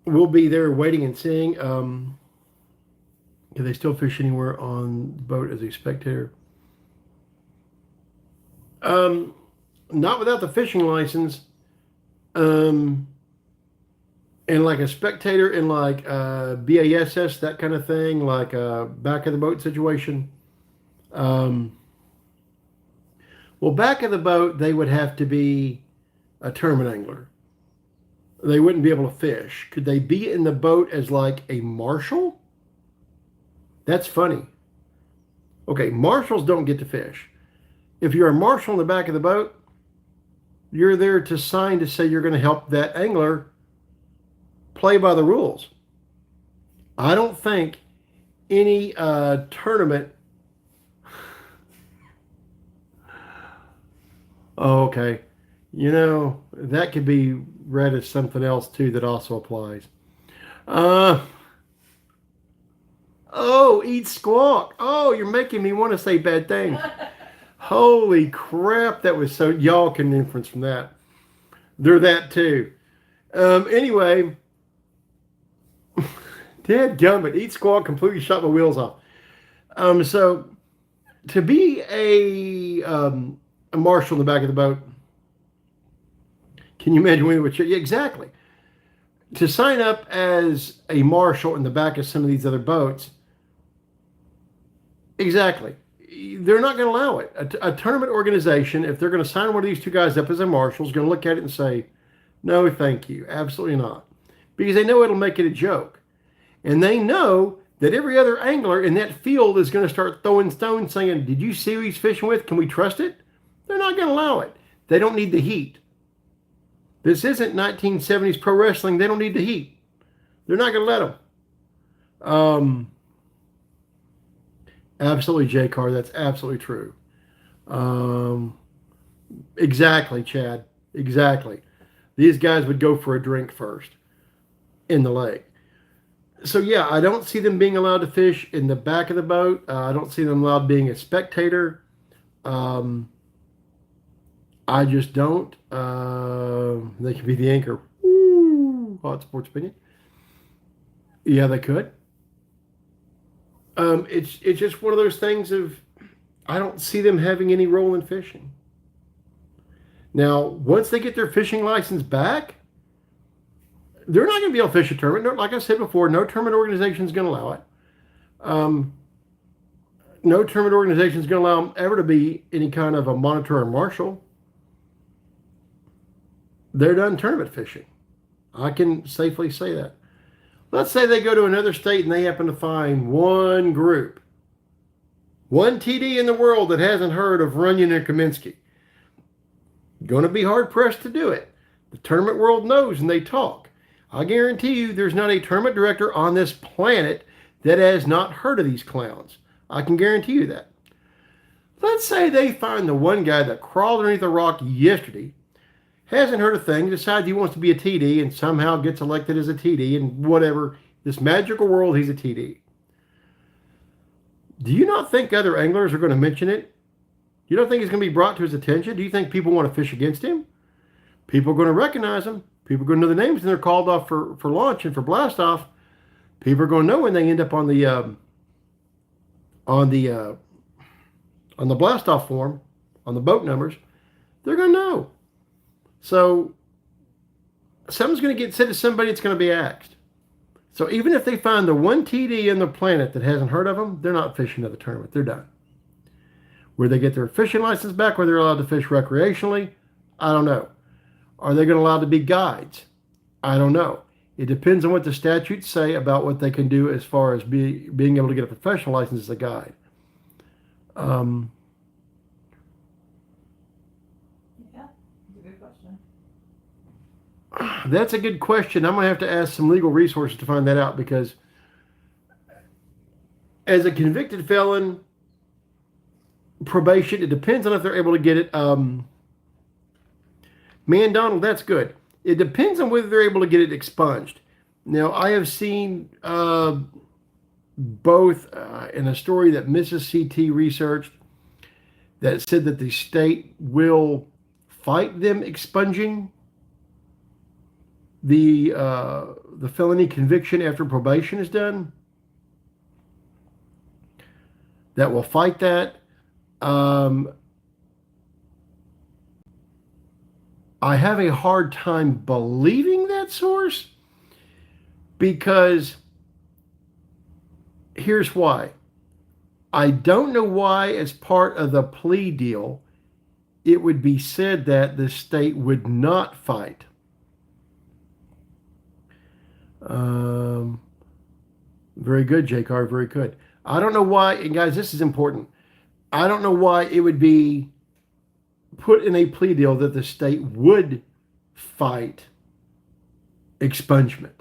We'll be there waiting and seeing. Can they still fish anywhere on the boat as a spectator? Not without the fishing license. And like a spectator in like BASS, that kind of thing, like a back of the boat situation. Well, back of the boat, they would have to be a tournament angler. They wouldn't be able to fish. Could they be in the boat as like a marshal? That's funny. Okay, marshals don't get to fish. If you're a marshal in the back of the boat, you're there to sign to say you're going to help that angler play by the rules. I don't think any tournament. Oh, okay. You know, that could be read as something else too that also applies. Oh, eat squawk. Oh, you're making me want to say bad things. Holy crap, that was so, y'all can inference from that. They're that too. Anyway, dadgummit, eat squawk completely shot my wheels off. So to be a marshal in the back of the boat, can you imagine when it would? Yeah, exactly. To sign up as a marshal in the back of some of these other boats, exactly. They're not going to allow it. A tournament organization, if they're going to sign one of these two guys up as a marshal, is going to look at it and say, no, thank you. Absolutely not. Because they know it'll make it a joke. And they know that every other angler in that field is going to start throwing stones saying, did you see who he's fishing with? Can we trust it? They're not going to allow it. They don't need the heat. This isn't 1970s pro wrestling. They don't need the heat. They're not going to let them. Absolutely, J. Carr. That's absolutely true. Exactly, Chad. Exactly. These guys would go for a drink first in the lake. So yeah, I don't see them being allowed to fish in the back of the boat. I don't see them allowed being a spectator. Um, I just don't. They could be the anchor. Woo! Hot sports opinion. Yeah, they could. It's just one of those things of I don't see them having any role in fishing. Now, once they get their fishing license back, they're not going to be able to fish a tournament. No, like I said before, no tournament organization is going to allow it. No tournament organization is going to allow them ever to be any kind of a monitor or marshal. They're done tournament fishing. I can safely say that. Let's say they go to another state and they happen to find one group, one TD in the world that hasn't heard of Runyan and Cominsky. Going to be hard pressed to do it. The tournament world knows and they talk. I guarantee you there's not a tournament director on this planet that has not heard of these clowns. I can guarantee you that. Let's say they find the one guy that crawled underneath a rock yesterday, hasn't heard a thing, decides he wants to be a TD and somehow gets elected as a TD and whatever. This magical world, he's a TD. Do you not think other anglers are going to mention it? You don't think it's going to be brought to his attention? Do you think people want to fish against him? People are going to recognize him. People are going to know the names and they're called off for launch and for blast off. People are going to know when they end up on the blast off form, on the boat numbers. They're going to know. So something's going to get said to somebody. It's going to be axed. So even if they find the one TD in the planet that hasn't heard of them, they're not fishing at the tournament. They're done. Where they get their fishing license back, where they're allowed to fish recreationally, I don't know. Are they going to allow to be guides? I don't know. It depends on what the statutes say about what they can do as far as being able to get a professional license as a guide. Yeah, that's a good question. That's a good question. I'm going to have to ask some legal resources to find that out because as a convicted felon, probation, it depends on if they're able to get it. Man, Donald, that's good. It depends on whether they're able to get it expunged. Now, I have seen both in a story that Mrs. CT researched that said that the state will fight them expunging the felony conviction after probation is done. That will fight that. I have a hard time believing that source because here's why. I don't know why, as part of the plea deal, it would be said that the state would not fight. Very good, J-Car, very good. I don't know why, and guys, this is important. I don't know why it would be put in a plea deal that the state would fight expungement.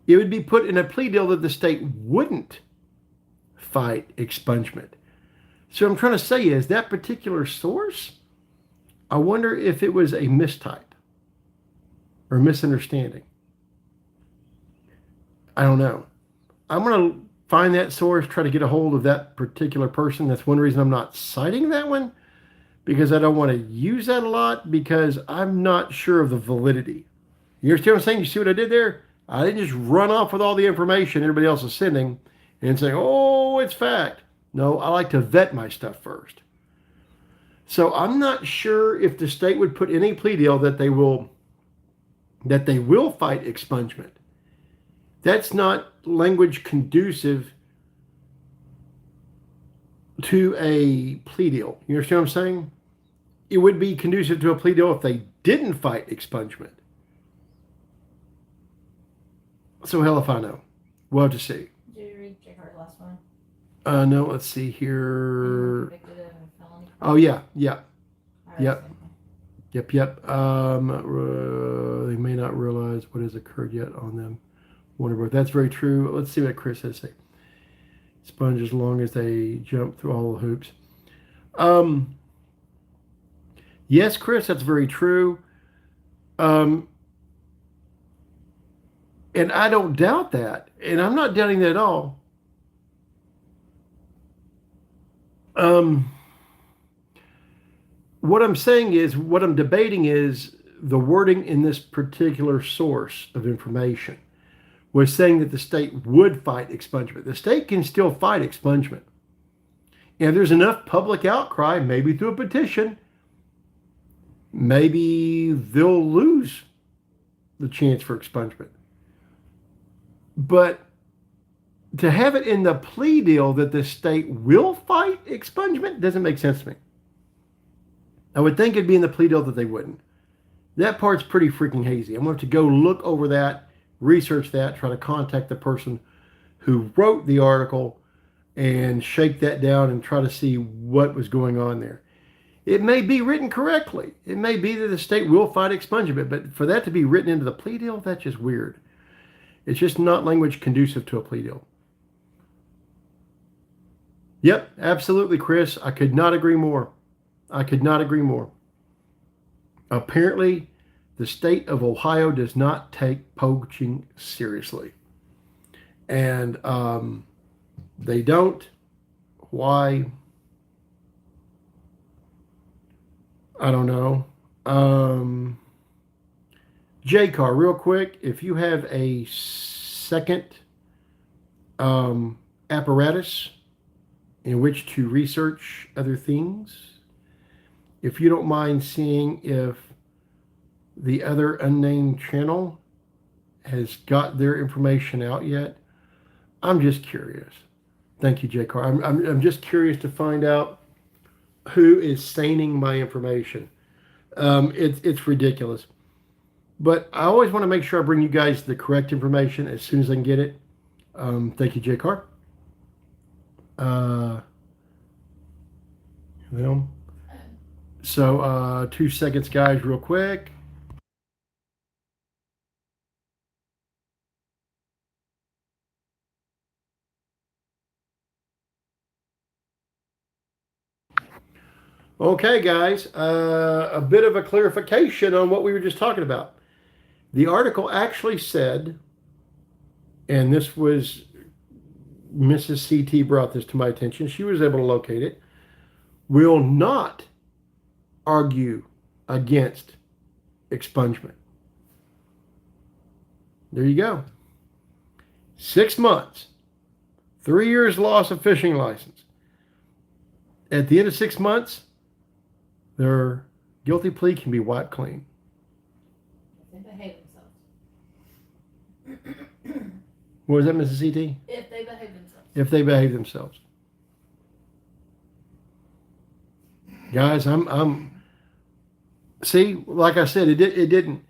It would be put in a plea deal that the state wouldn't fight expungement. So what I'm trying to say is that particular source, I wonder if it was a mistype or misunderstanding. I don't know. I'm going to find that source, try to get a hold of that particular person. That's one reason I'm not citing that one, because I don't want to use that a lot because I'm not sure of the validity. You understand what I'm saying? You see what I did there? I didn't just run off with all the information everybody else is sending and say, oh, it's fact. No, I like to vet my stuff first. So I'm not sure if the state would put in a plea deal that they will fight expungement. That's not language conducive to a plea deal. You understand what I'm saying? It would be conducive to a plea deal if they didn't fight expungement. So hell if I know. We'll have to see. Did you read J-Card's last one? No, let's see here. Convicted of a felony? Oh, yeah. Alright, Yep. so- Yep. They may not realize what has occurred yet on them. Wonderful. That's very true. Let's see what Chris has to say. Sponge as long as they jump through all the hoops. Yes, Chris, that's very true. Um, and I don't doubt that. And I'm not doubting that at all. Um, what I'm saying is, what I'm debating is the wording in this particular source of information was saying that the state would fight expungement. The state can still fight expungement. And if there's enough public outcry, maybe through a petition, maybe they'll lose the chance for expungement. But to have it in the plea deal that the state will fight expungement doesn't make sense to me. I would think it'd be in the plea deal that they wouldn't. That part's pretty freaking hazy. I'm going to have to go look over that, research that, try to contact the person who wrote the article and shake that down and try to see what was going on there. It may be written correctly. It may be that the state will fight expungement, but for that to be written into the plea deal, that's just weird. It's just not language conducive to a plea deal. Yep, absolutely, Chris. I could not agree more. I could not agree more. Apparently, the state of Ohio does not take poaching seriously. And they don't. Why? I don't know. J-Car, real quick, if you have a second apparatus in which to research other things, if you don't mind seeing if the other unnamed channel has got their information out yet, I'm just curious. Thank you, J-Car. I'm just curious to find out who is staining my information. It's ridiculous. But I always want to make sure I bring you guys the correct information as soon as I can get it. Thank you, J-Car. So 2 seconds, guys, real quick. Okay, guys, a bit of a clarification on what we were just talking about. The article actually said, and this was Mrs. CT brought this to my attention. She was able to locate it. Will not argue against expungement. There you go. 6 months, 3 years loss of fishing license. At the end of 6 months, their guilty plea can be wiped clean. If they behave themselves. What was that, Mrs. CT? If they behave themselves. If they behave themselves. Guys, I'm see, like I said, it didn't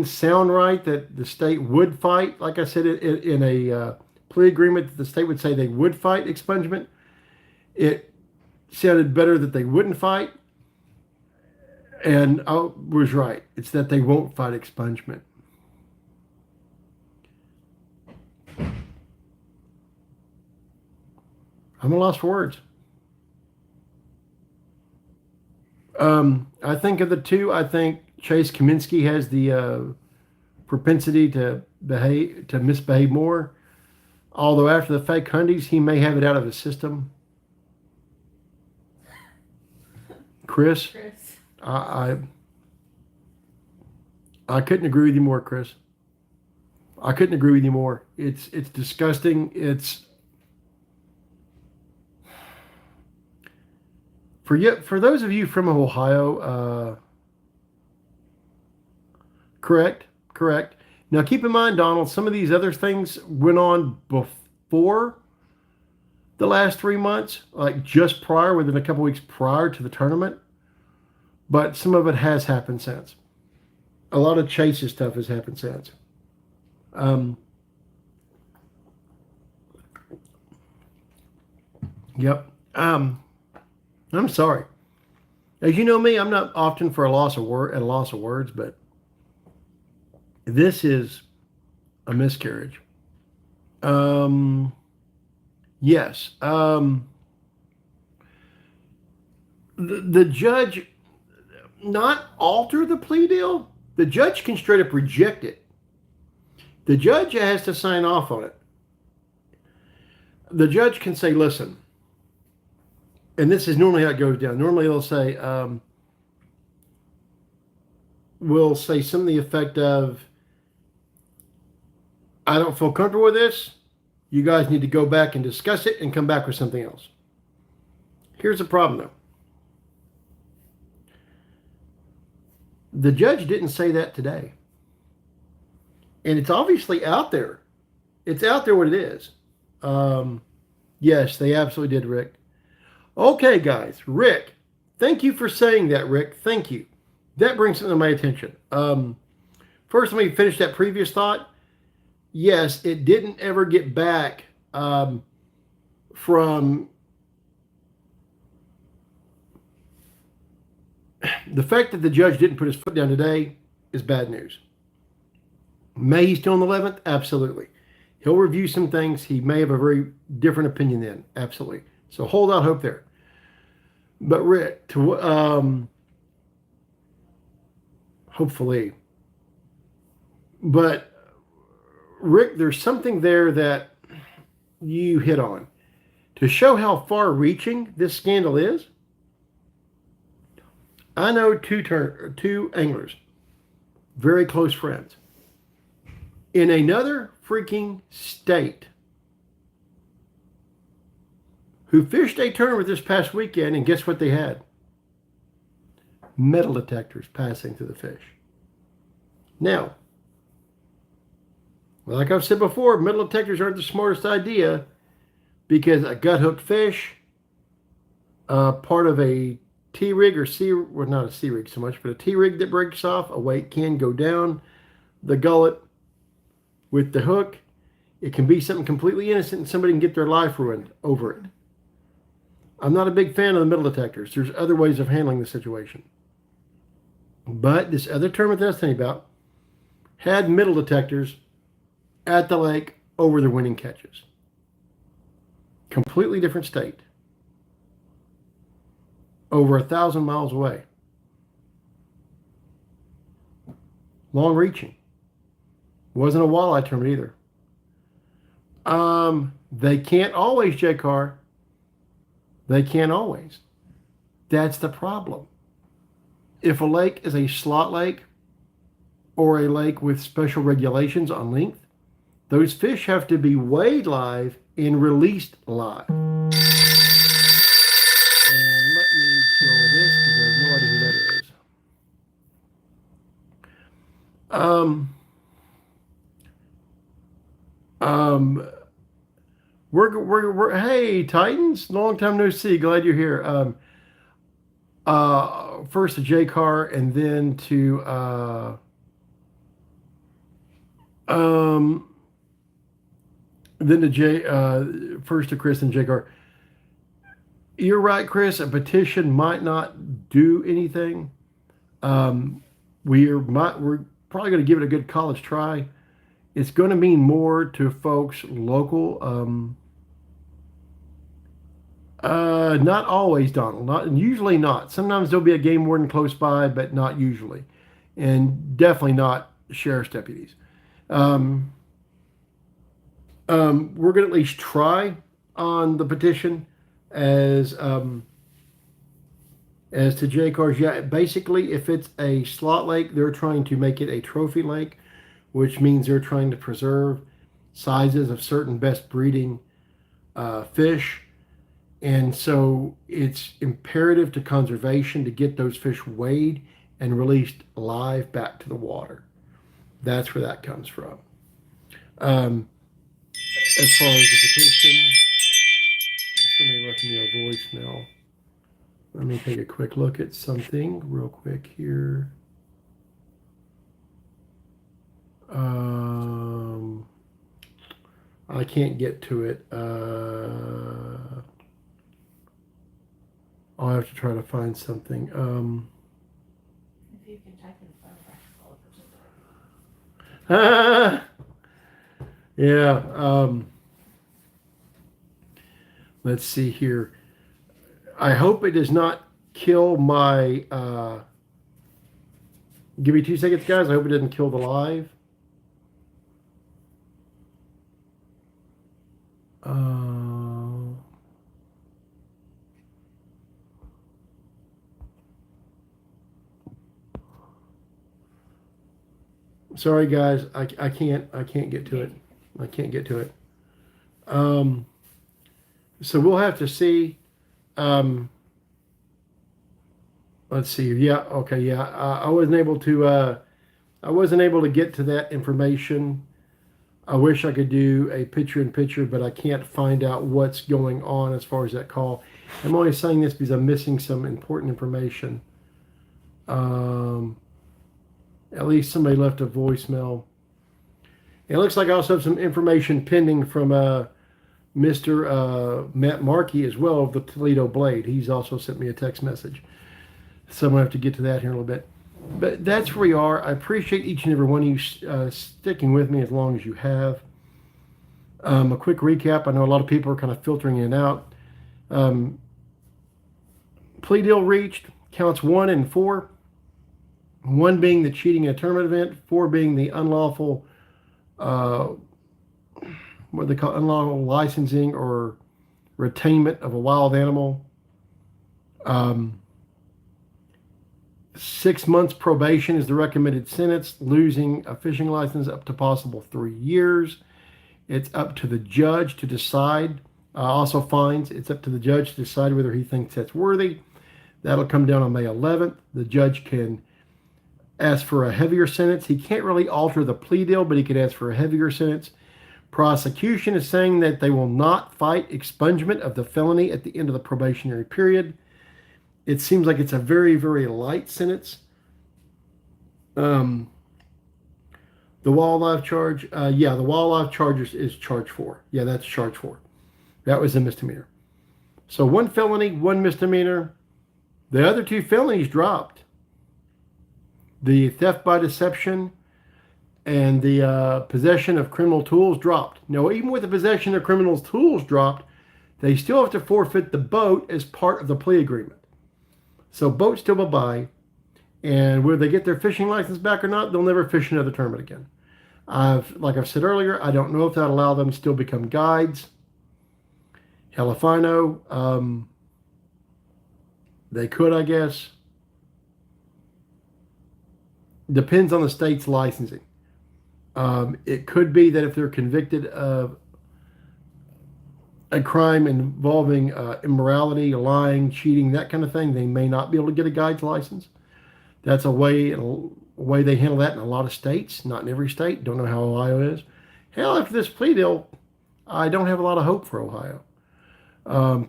sound right that the state would fight. Like I said, in a plea agreement, the state would say they would fight expungement. It sounded better that they wouldn't fight, and I was right. It's that they won't fight expungement. I'm a loss for words. I think of the two, I think Chase Cominsky has the propensity to misbehave more. Although after the fake hundies, he may have it out of his system. Chris, I couldn't agree with you more, Chris. I couldn't agree with you more. It's disgusting. It's for those of you from Ohio. Correct. Now keep in mind, Donald, some of these other things went on before the last 3 months, like just prior, within a couple weeks prior to the tournament. But some of it has happened since. A lot of Chase's stuff has happened since. Yep. I'm sorry. As you know me, I'm not often for a loss of words, but this is a miscarriage. Yes. the judge not alter the plea deal. The judge can straight up reject it. The judge has to sign off on it. The judge can say, listen, and this is normally how it goes down. Normally they'll say, we'll say something to the effect of, I don't feel comfortable with this. You guys need to go back and discuss it and come back with something else. Here's the problem, though. The judge didn't say that today. And it's obviously out there. It's out there what it is. Yes, they absolutely did, Rick. Okay, guys. Rick, thank you for saying that, Rick. Thank you. That brings something to my attention. First, let me finish that previous thought. Yes, it didn't ever get back from the fact that the judge didn't put his foot down today is bad news. May he still on the 11th? Absolutely. He'll review some things. He may have a very different opinion then. Absolutely. So hold out hope there. But Rick, hopefully. But Rick, there's something there that you hit on. To show how far-reaching this scandal is, I know two anglers, very close friends, in another freaking state who fished a tournament this past weekend, and guess what they had? Metal detectors passing through the fish. Now, like I've said before, metal detectors aren't the smartest idea because a gut-hooked fish, part of a T-rig or well, not a C-rig so much, but a T-rig that breaks off, a weight can go down the gullet with the hook. It can be something completely innocent and somebody can get their life ruined over it. I'm not a big fan of the metal detectors. There's other ways of handling the situation. But this other tournament that I was telling you about had metal detectors at the lake over the winning catches. Completely different state. Over 1,000 miles away. Long reaching. Wasn't a walleye tournament either. They can't always, J-Car. They can't always. That's the problem. If a lake is a slot lake or a lake with special regulations on length, those fish have to be weighed live and released live. And let me kill this because I have no idea who that is. Hey, Titans, long time no see. Glad you're here. First to J-Car and then to first to Chris and J-Car. You're right, Chris. A petition might not do anything. We're probably going to give it a good college try. It's going to mean more to folks local. Not always, Donald. Usually not. Sometimes there'll be a game warden close by, but not usually, and definitely not sheriff's deputies. We're going to at least try on the petition. As to J-Cars, yeah, basically, if it's a slot lake, they're trying to make it a trophy lake, which means they're trying to preserve sizes of certain best breeding fish. And so it's imperative to conservation to get those fish weighed and released live back to the water. That's where that comes from. As far as the petition, somebody left me a voicemail. Let me take a quick look at something real quick here. I can't get to it. I'll have to try to find something. If you can type in phone, yeah. Let's see here. I hope it does not kill my... give me 2 seconds, guys. I hope it didn't kill the live. Sorry, guys. I can't get to it. I can't get to it. So we'll have to see. Let's see. Yeah. Okay. Yeah. I wasn't able to. I wasn't able to get to that information. I wish I could do a picture-in-picture, but I can't find out what's going on as far as that call. I'm only saying this because I'm missing some important information. At least somebody left a voicemail. It looks like I also have some information pending from Mr. Matt Markey as well of the Toledo Blade. He's also sent me a text message. So I'm going to have to get to that here in a little bit. But that's where we are. I appreciate each and every one of you sticking with me as long as you have. A quick recap. I know a lot of people are kind of filtering in and out. Plea deal reached. Counts 1 and 4. 1 being the cheating in a tournament event. 4 being the unlawful, what they call unlawful licensing or retainment of a wild animal. 6 months probation is the recommended sentence. Losing a fishing license up to possible 3 years. It's up to the judge to decide. Also fines. It's up to the judge to decide whether he thinks that's worthy. That'll come down on May 11th. The judge can ask for a heavier sentence. He can't really alter the plea deal, but he could ask for a heavier sentence. Prosecution is saying that they will not fight expungement of the felony at the end of the probationary period. It seems like it's a very, very light sentence. The wildlife charge, yeah, the wildlife charge is charge 4. Yeah, that's charge 4. That was a misdemeanor. So 1 felony, 1 misdemeanor. The other 2 felonies dropped. The theft by deception and the possession of criminal tools dropped. Now, even with the possession of criminal tools dropped, they still have to forfeit the boat as part of the plea agreement. So boat still will buy, and whether they get their fishing license back or not, they'll never fish another tournament again. Like I've said earlier, I don't know if that allow them to still become guides. Hell if I know. They could, I guess. Depends on the state's licensing. It could be that if they're convicted of a crime involving immorality, lying, cheating, that kind of thing, they may not be able to get a guide's license. That's a way they handle that in a lot of states, not in every state. Don't know how Ohio is. Hell, after this plea deal, I don't have a lot of hope for Ohio.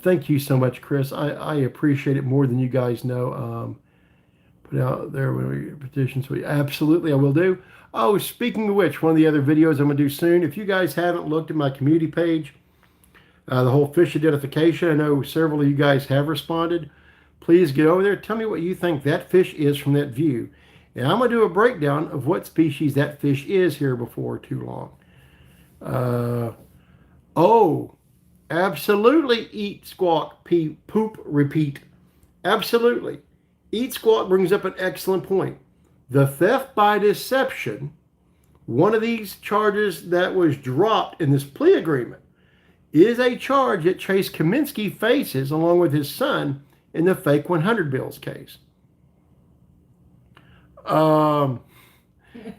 Thank you so much, Chris. I appreciate it more than you guys know. Put out there petitions. Absolutely, I will do. Oh, speaking of which, one of the other videos I'm going to do soon, if you guys haven't looked at my community page, the whole fish identification, I know several of you guys have responded. Please get over there. Tell me what you think that fish is from that view. And I'm going to do a breakdown of what species that fish is here before too long. Oh, absolutely eat, squawk, poop, repeat. Absolutely. Eat Squawk brings up an excellent point. The theft by deception, one of these charges that was dropped in this plea agreement, is a charge that Chase Cominsky faces along with his son in the fake 100 bills case.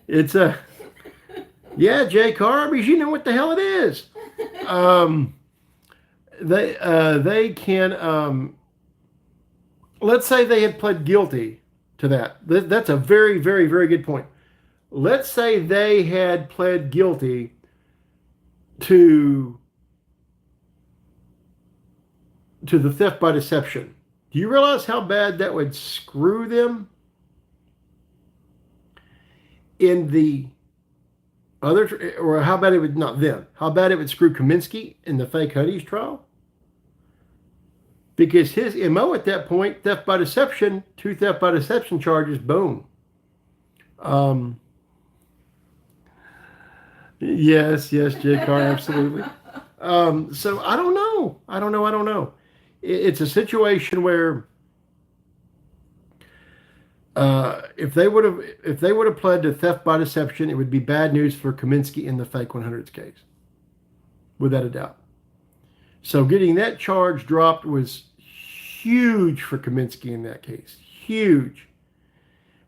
It's a... Yeah, Jay Carbies, you know what the hell it is. They can... let's say they had pled guilty to that. That's a very, very, very good point. Let's say they had pled guilty to the theft by deception. Do you realize how bad that would screw them in the other, or how bad it would, not them, how bad it would screw Cominsky in the fake honeys trial? Because his MO at that point, theft by deception, 2 theft by deception charges, boom. Yes, Jay Carr, absolutely. So I don't know. It's a situation where If they would have pled to theft by deception, it would be bad news for Cominsky in the fake 100s case, without a doubt. So getting that charge dropped was huge for Cominsky in that case. Huge.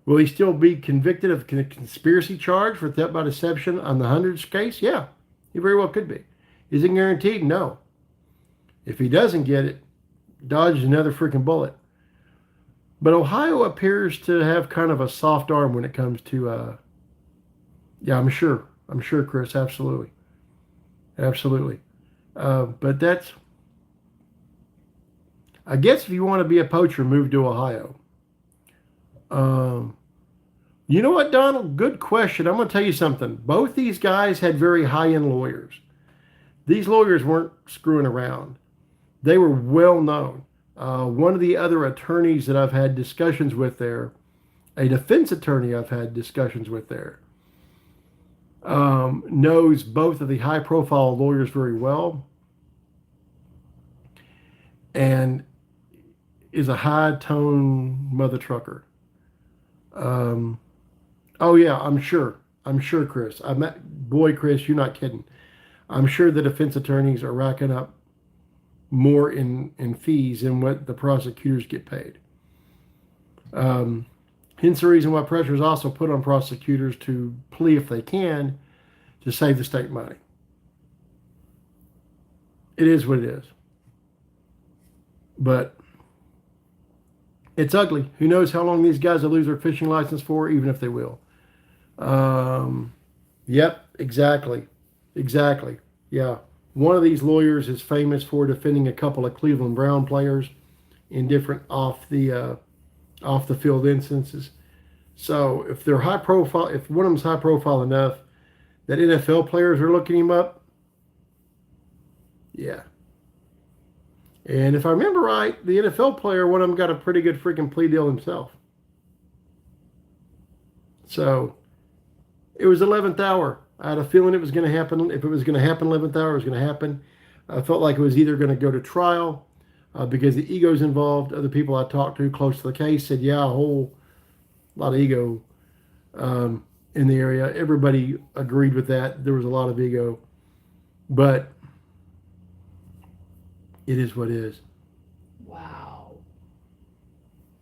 Will he still be convicted of a conspiracy charge for theft by deception on the 100s case? Yeah, he very well could be. Is it guaranteed? No. If he doesn't get it, dodges another freaking bullet. But Ohio appears to have kind of a soft arm when it comes to, yeah, I'm sure, Chris, absolutely. Absolutely. But that's, I guess if you want to be a poacher, move to Ohio. You know what, Donald? Good question. I'm going to tell you something. Both these guys had very high-end lawyers. These lawyers weren't screwing around. They were well known. One of the other attorneys that I've had discussions with there, a defense attorney I've had discussions with there, knows both of the high-profile lawyers very well and is a high-tone mother trucker. Oh yeah, I'm sure, Chris. Boy, Chris, you're not kidding. I'm sure the defense attorneys are racking up more in fees than what the prosecutors get paid. Hence the reason why pressure is also put on prosecutors to plea if they can to save the state money. It is what it is. But it's ugly. Who knows how long these guys will lose their fishing license for, even if they will. Yep, exactly. Yeah. One of these lawyers is famous for defending a couple of Cleveland Brown players in different off the field instances. So if they're high profile, if one of them's high profile enough that NFL players are looking him up, yeah. And if I remember right, the NFL player, one of them got a pretty good freaking plea deal himself. So it was 11th hour. I had a feeling it was going to happen. If it was going to happen 11th hour, it was going to happen. I felt like it was either going to go to trial because the ego's involved. Other people I talked to close to the case said, yeah, a whole lot of ego in the area. Everybody agreed with that. There was a lot of ego. But it is what it is. Wow.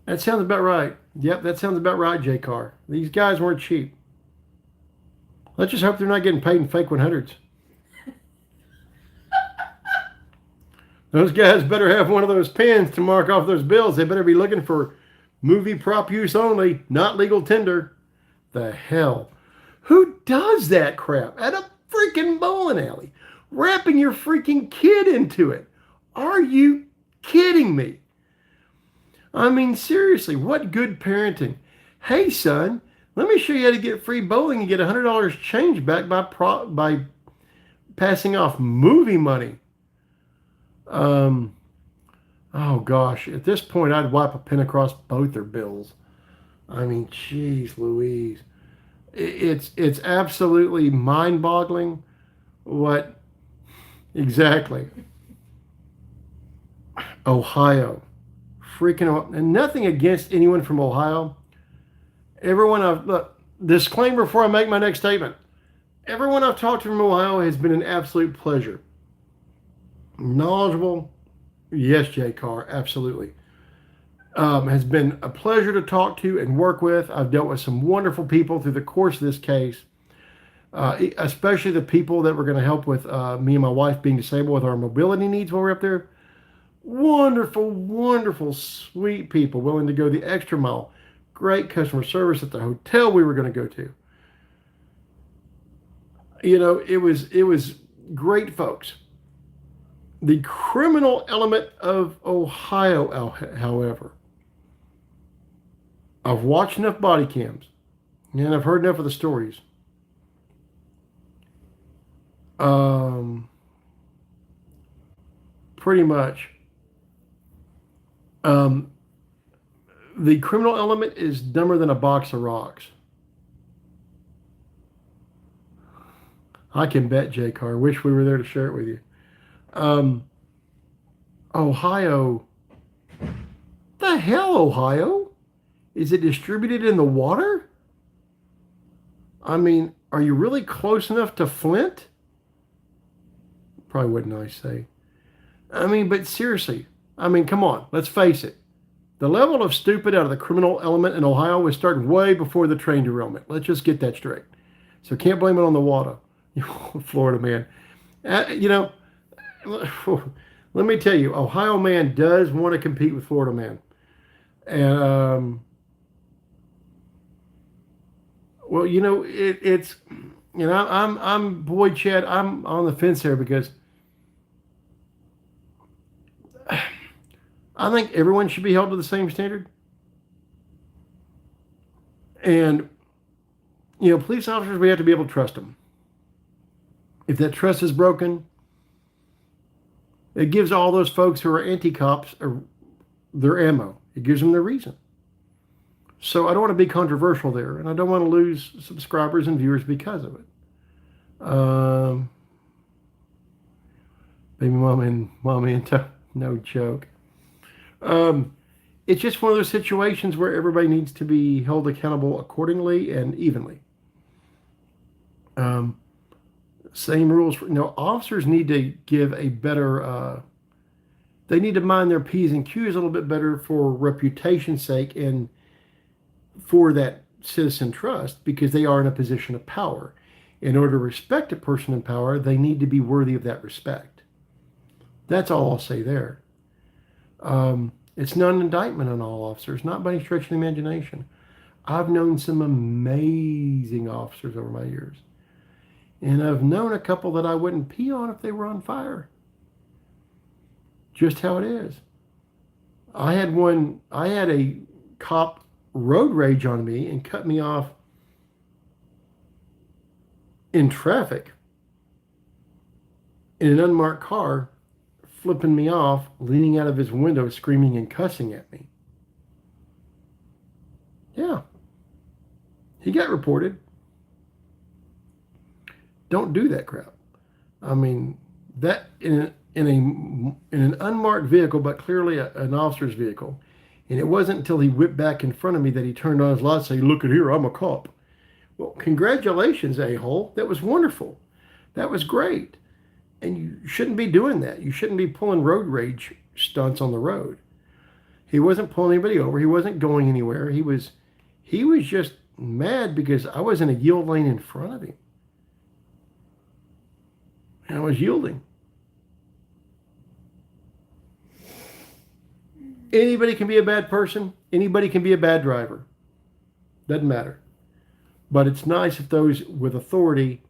That sounds about right. Yep, that sounds about right, J. Carr. These guys weren't cheap. Let's just hope they're not getting paid in fake 100s. Those guys better have one of those pens to mark off those bills. They better be looking for movie prop use only, not legal tender. The hell? Who does that crap at a freaking bowling alley? Wrapping your freaking kid into it. Are you kidding me? I mean, seriously, what good parenting? Hey, son, let me show you how to get free bowling and get $100 change back by passing off movie money. Oh gosh, at this point, I'd wipe a pen across both their bills. I mean, geez, Louise, it's absolutely mind-boggling. What exactly? Ohio, freaking, and nothing against anyone from Ohio. Everyone look, disclaimer before I make my next statement. Everyone I've talked to from Ohio has been an absolute pleasure. Knowledgeable, yes, J. Carr, absolutely. Has been a pleasure to talk to and work with. I've dealt with some wonderful people through the course of this case, especially the people that were going to help with me and my wife being disabled with our mobility needs while we're up there. Wonderful, wonderful, sweet people willing to go the extra mile. Great customer service at the hotel we were going to go to. You know, it was great folks. The criminal element of Ohio, however, I've watched enough body cams and I've heard enough of the stories. Pretty much. The criminal element is dumber than a box of rocks. I can bet, J. Carr. Wish we were there to share it with you. Ohio. The hell, Ohio? Is it distributed in the water? I mean, are you really close enough to Flint? Probably wouldn't I say. I mean, but seriously, I mean, come on, let's face it. The level of stupid out of the criminal element in Ohio was started way before the train derailment. Let's just get that straight. So can't blame it on the water. Florida man. You know, let me tell you, Ohio man does want to compete with Florida man. And, well, you know, it's, you know, I'm boy, Chad, I'm on the fence here because I think everyone should be held to the same standard. And, you know, police officers, we have to be able to trust them. If that trust is broken, it gives all those folks who are anti-cops their ammo. It gives them their reason. So I don't want to be controversial there, and I don't want to lose subscribers and viewers because of it. Baby mama and no joke. It's just one of those situations where everybody needs to be held accountable accordingly and evenly. Same rules for, you know, officers need to give a better, they need to mind their P's and Q's a little bit better for reputation's sake and for that citizen trust, because they are in a position of power. In order to respect a person in power, they need to be worthy of that respect. That's all I'll say there. It's not an indictment on all officers, not by any stretch of the imagination. I've known some amazing officers over my years. And I've known a couple that I wouldn't pee on if they were on fire. Just how it is. I had a cop road rage on me and cut me off in traffic in an unmarked car, flipping me off, leaning out of his window, screaming and cussing at me. Yeah. He got reported. Don't do that crap. I mean, that in an unmarked vehicle, but clearly an officer's vehicle. And it wasn't until he whipped back in front of me that he turned on his lights and said, "Look at here, I'm a cop." Well, congratulations, a-hole. That was wonderful. That was great. And you shouldn't be doing that. You shouldn't be pulling road rage stunts on the road. He wasn't pulling anybody over. He wasn't going anywhere. He was just mad because I was in a yield lane in front of him. And I was yielding. Anybody can be a bad person. Anybody can be a bad driver. Doesn't matter. But it's nice if those with authority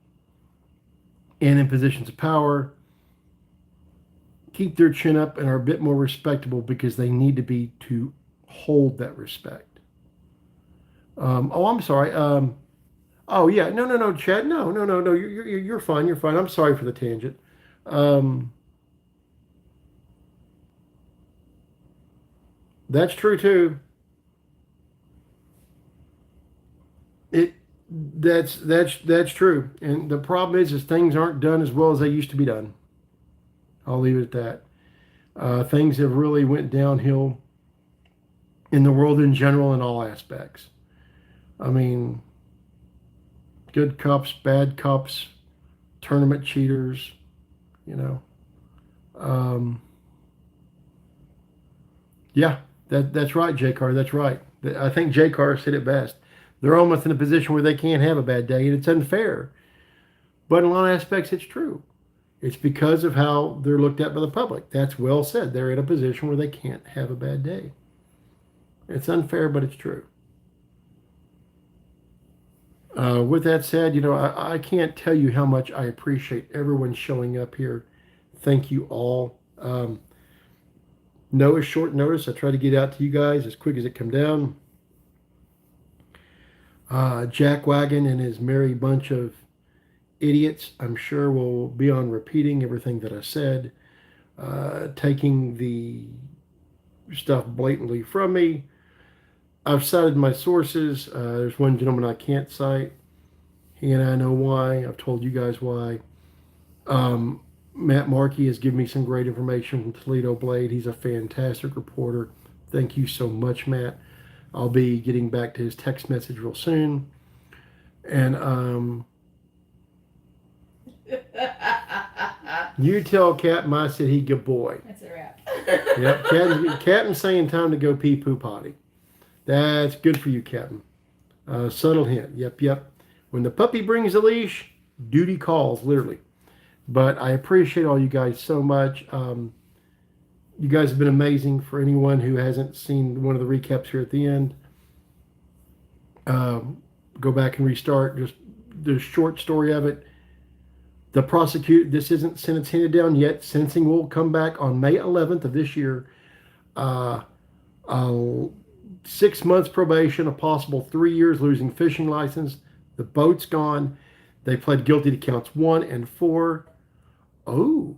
and in positions of power keep their chin up and are a bit more respectable, because they need to be to hold that respect. I'm sorry. Oh yeah, no, Chad, no. You're fine. You're fine. I'm sorry for the tangent. That's true too. That's true. And the problem is things aren't done as well as they used to be done. I'll leave it at that. Things have really went downhill in the world in general in all aspects. I mean, good cops, bad cops, tournament cheaters, you know. Yeah, that's right, J-Car, that's right. I think J-Car said it best. They're almost in a position where they can't have a bad day, and it's unfair. But in a lot of aspects, it's true. It's because of how they're looked at by the public. That's well said. They're in a position where they can't have a bad day. It's unfair, but it's true. With that said, you know, I can't tell you how much I appreciate everyone showing up here. Thank you all. No is short notice. I try to get out to you guys as quick as it come down. Jack Wagon and his merry bunch of idiots, I'm sure, will be on repeating everything that I said, taking the stuff blatantly from me. I've cited my sources. There's one gentleman I can't cite. He and I know why. I've told you guys why. Matt Markey has given me some great information from Toledo Blade. He's a fantastic reporter. Thank you so much, Matt. I'll be getting back to his text message real soon. And you tell Captain I said he good boy. That's a wrap. Yep, Captain's saying time to go pee poo potty. That's good for you, Captain. Subtle hint. Yep. When the puppy brings the leash, duty calls, literally. But I appreciate all you guys so much. You guys have been amazing. For anyone who hasn't seen one of the recaps here at the end, go back and restart. Just the short story of it. The this isn't sentence handed down yet. Sentencing will come back on May 11th of this year. 6 months probation, a possible 3 years losing fishing license. The boat's gone. They pled guilty to counts 1 and 4. Oh,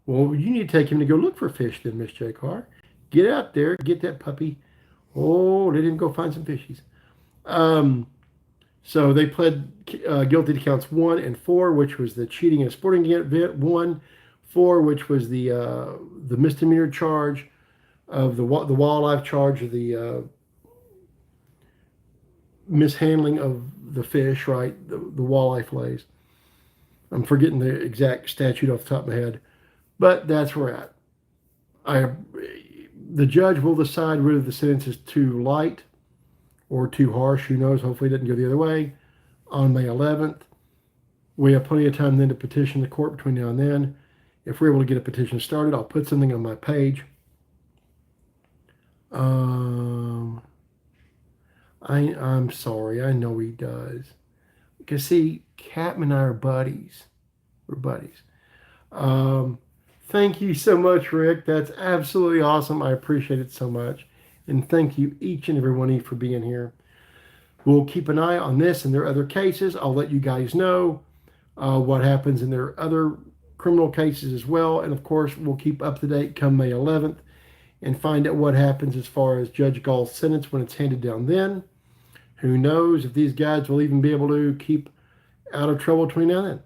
well, you need to take him to go look for fish then, Miss J. Carr. Get out there, get that puppy. Oh, let him go find some fishies. So they pled guilty to counts 1 and 4, which was the cheating in a sporting event. 1, 4, which was the misdemeanor charge of the wildlife charge of the mishandling of the fish, right? The walleye fillets. I'm forgetting the exact statute off the top of my head, but that's where we're at. The judge will decide whether the sentence is too light or too harsh. Who knows? Hopefully it doesn't go the other way on May 11th. We have plenty of time then to petition the court between now and then. If we're able to get a petition started, I'll put something on my page. I'm sorry. I know he does. Because see, Captain and I are buddies. We're buddies. Thank you so much, Rick. That's absolutely awesome. I appreciate it so much. And thank you, each and every one of you, for being here. We'll keep an eye on this and their other cases. I'll let you guys know what happens in their other criminal cases as well. And of course, we'll keep up to date come May 11th and find out what happens as far as Judge Gall's sentence when it's handed down then. Who knows if these guys will even be able to keep out of trouble between now and then.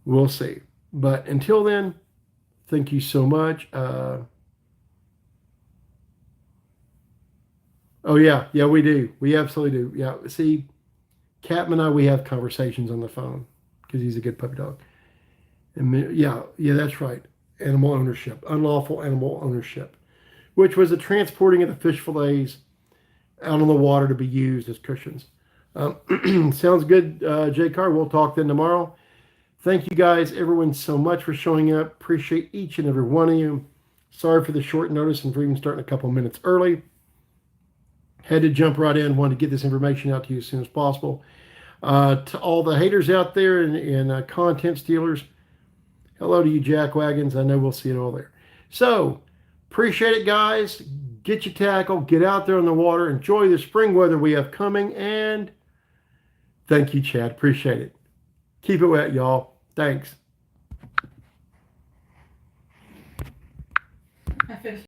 We'll see. But until then, thank you so much. Oh, yeah, we do. We absolutely do. Yeah, see, Captain and I, we have conversations on the phone because he's a good puppy dog. And yeah, that's right. Animal ownership, unlawful animal ownership, which was the transporting of the fish fillets out on the water to be used as cushions. Sounds good, J. Carr. We'll talk then tomorrow. Thank you guys, everyone, so much for showing up. Appreciate each and every one of you. Sorry for the short notice and for even starting a couple minutes early. Had to jump right in. Wanted to get this information out to you as soon as possible. To all the haters out there and content stealers, hello to you, jackwagons. I know we'll see it all there. So, appreciate it, guys. Get your tackle. Get out there on the water. Enjoy the spring weather we have coming. And thank you, Chad. Appreciate it. Keep it wet, y'all. Thanks. I finished.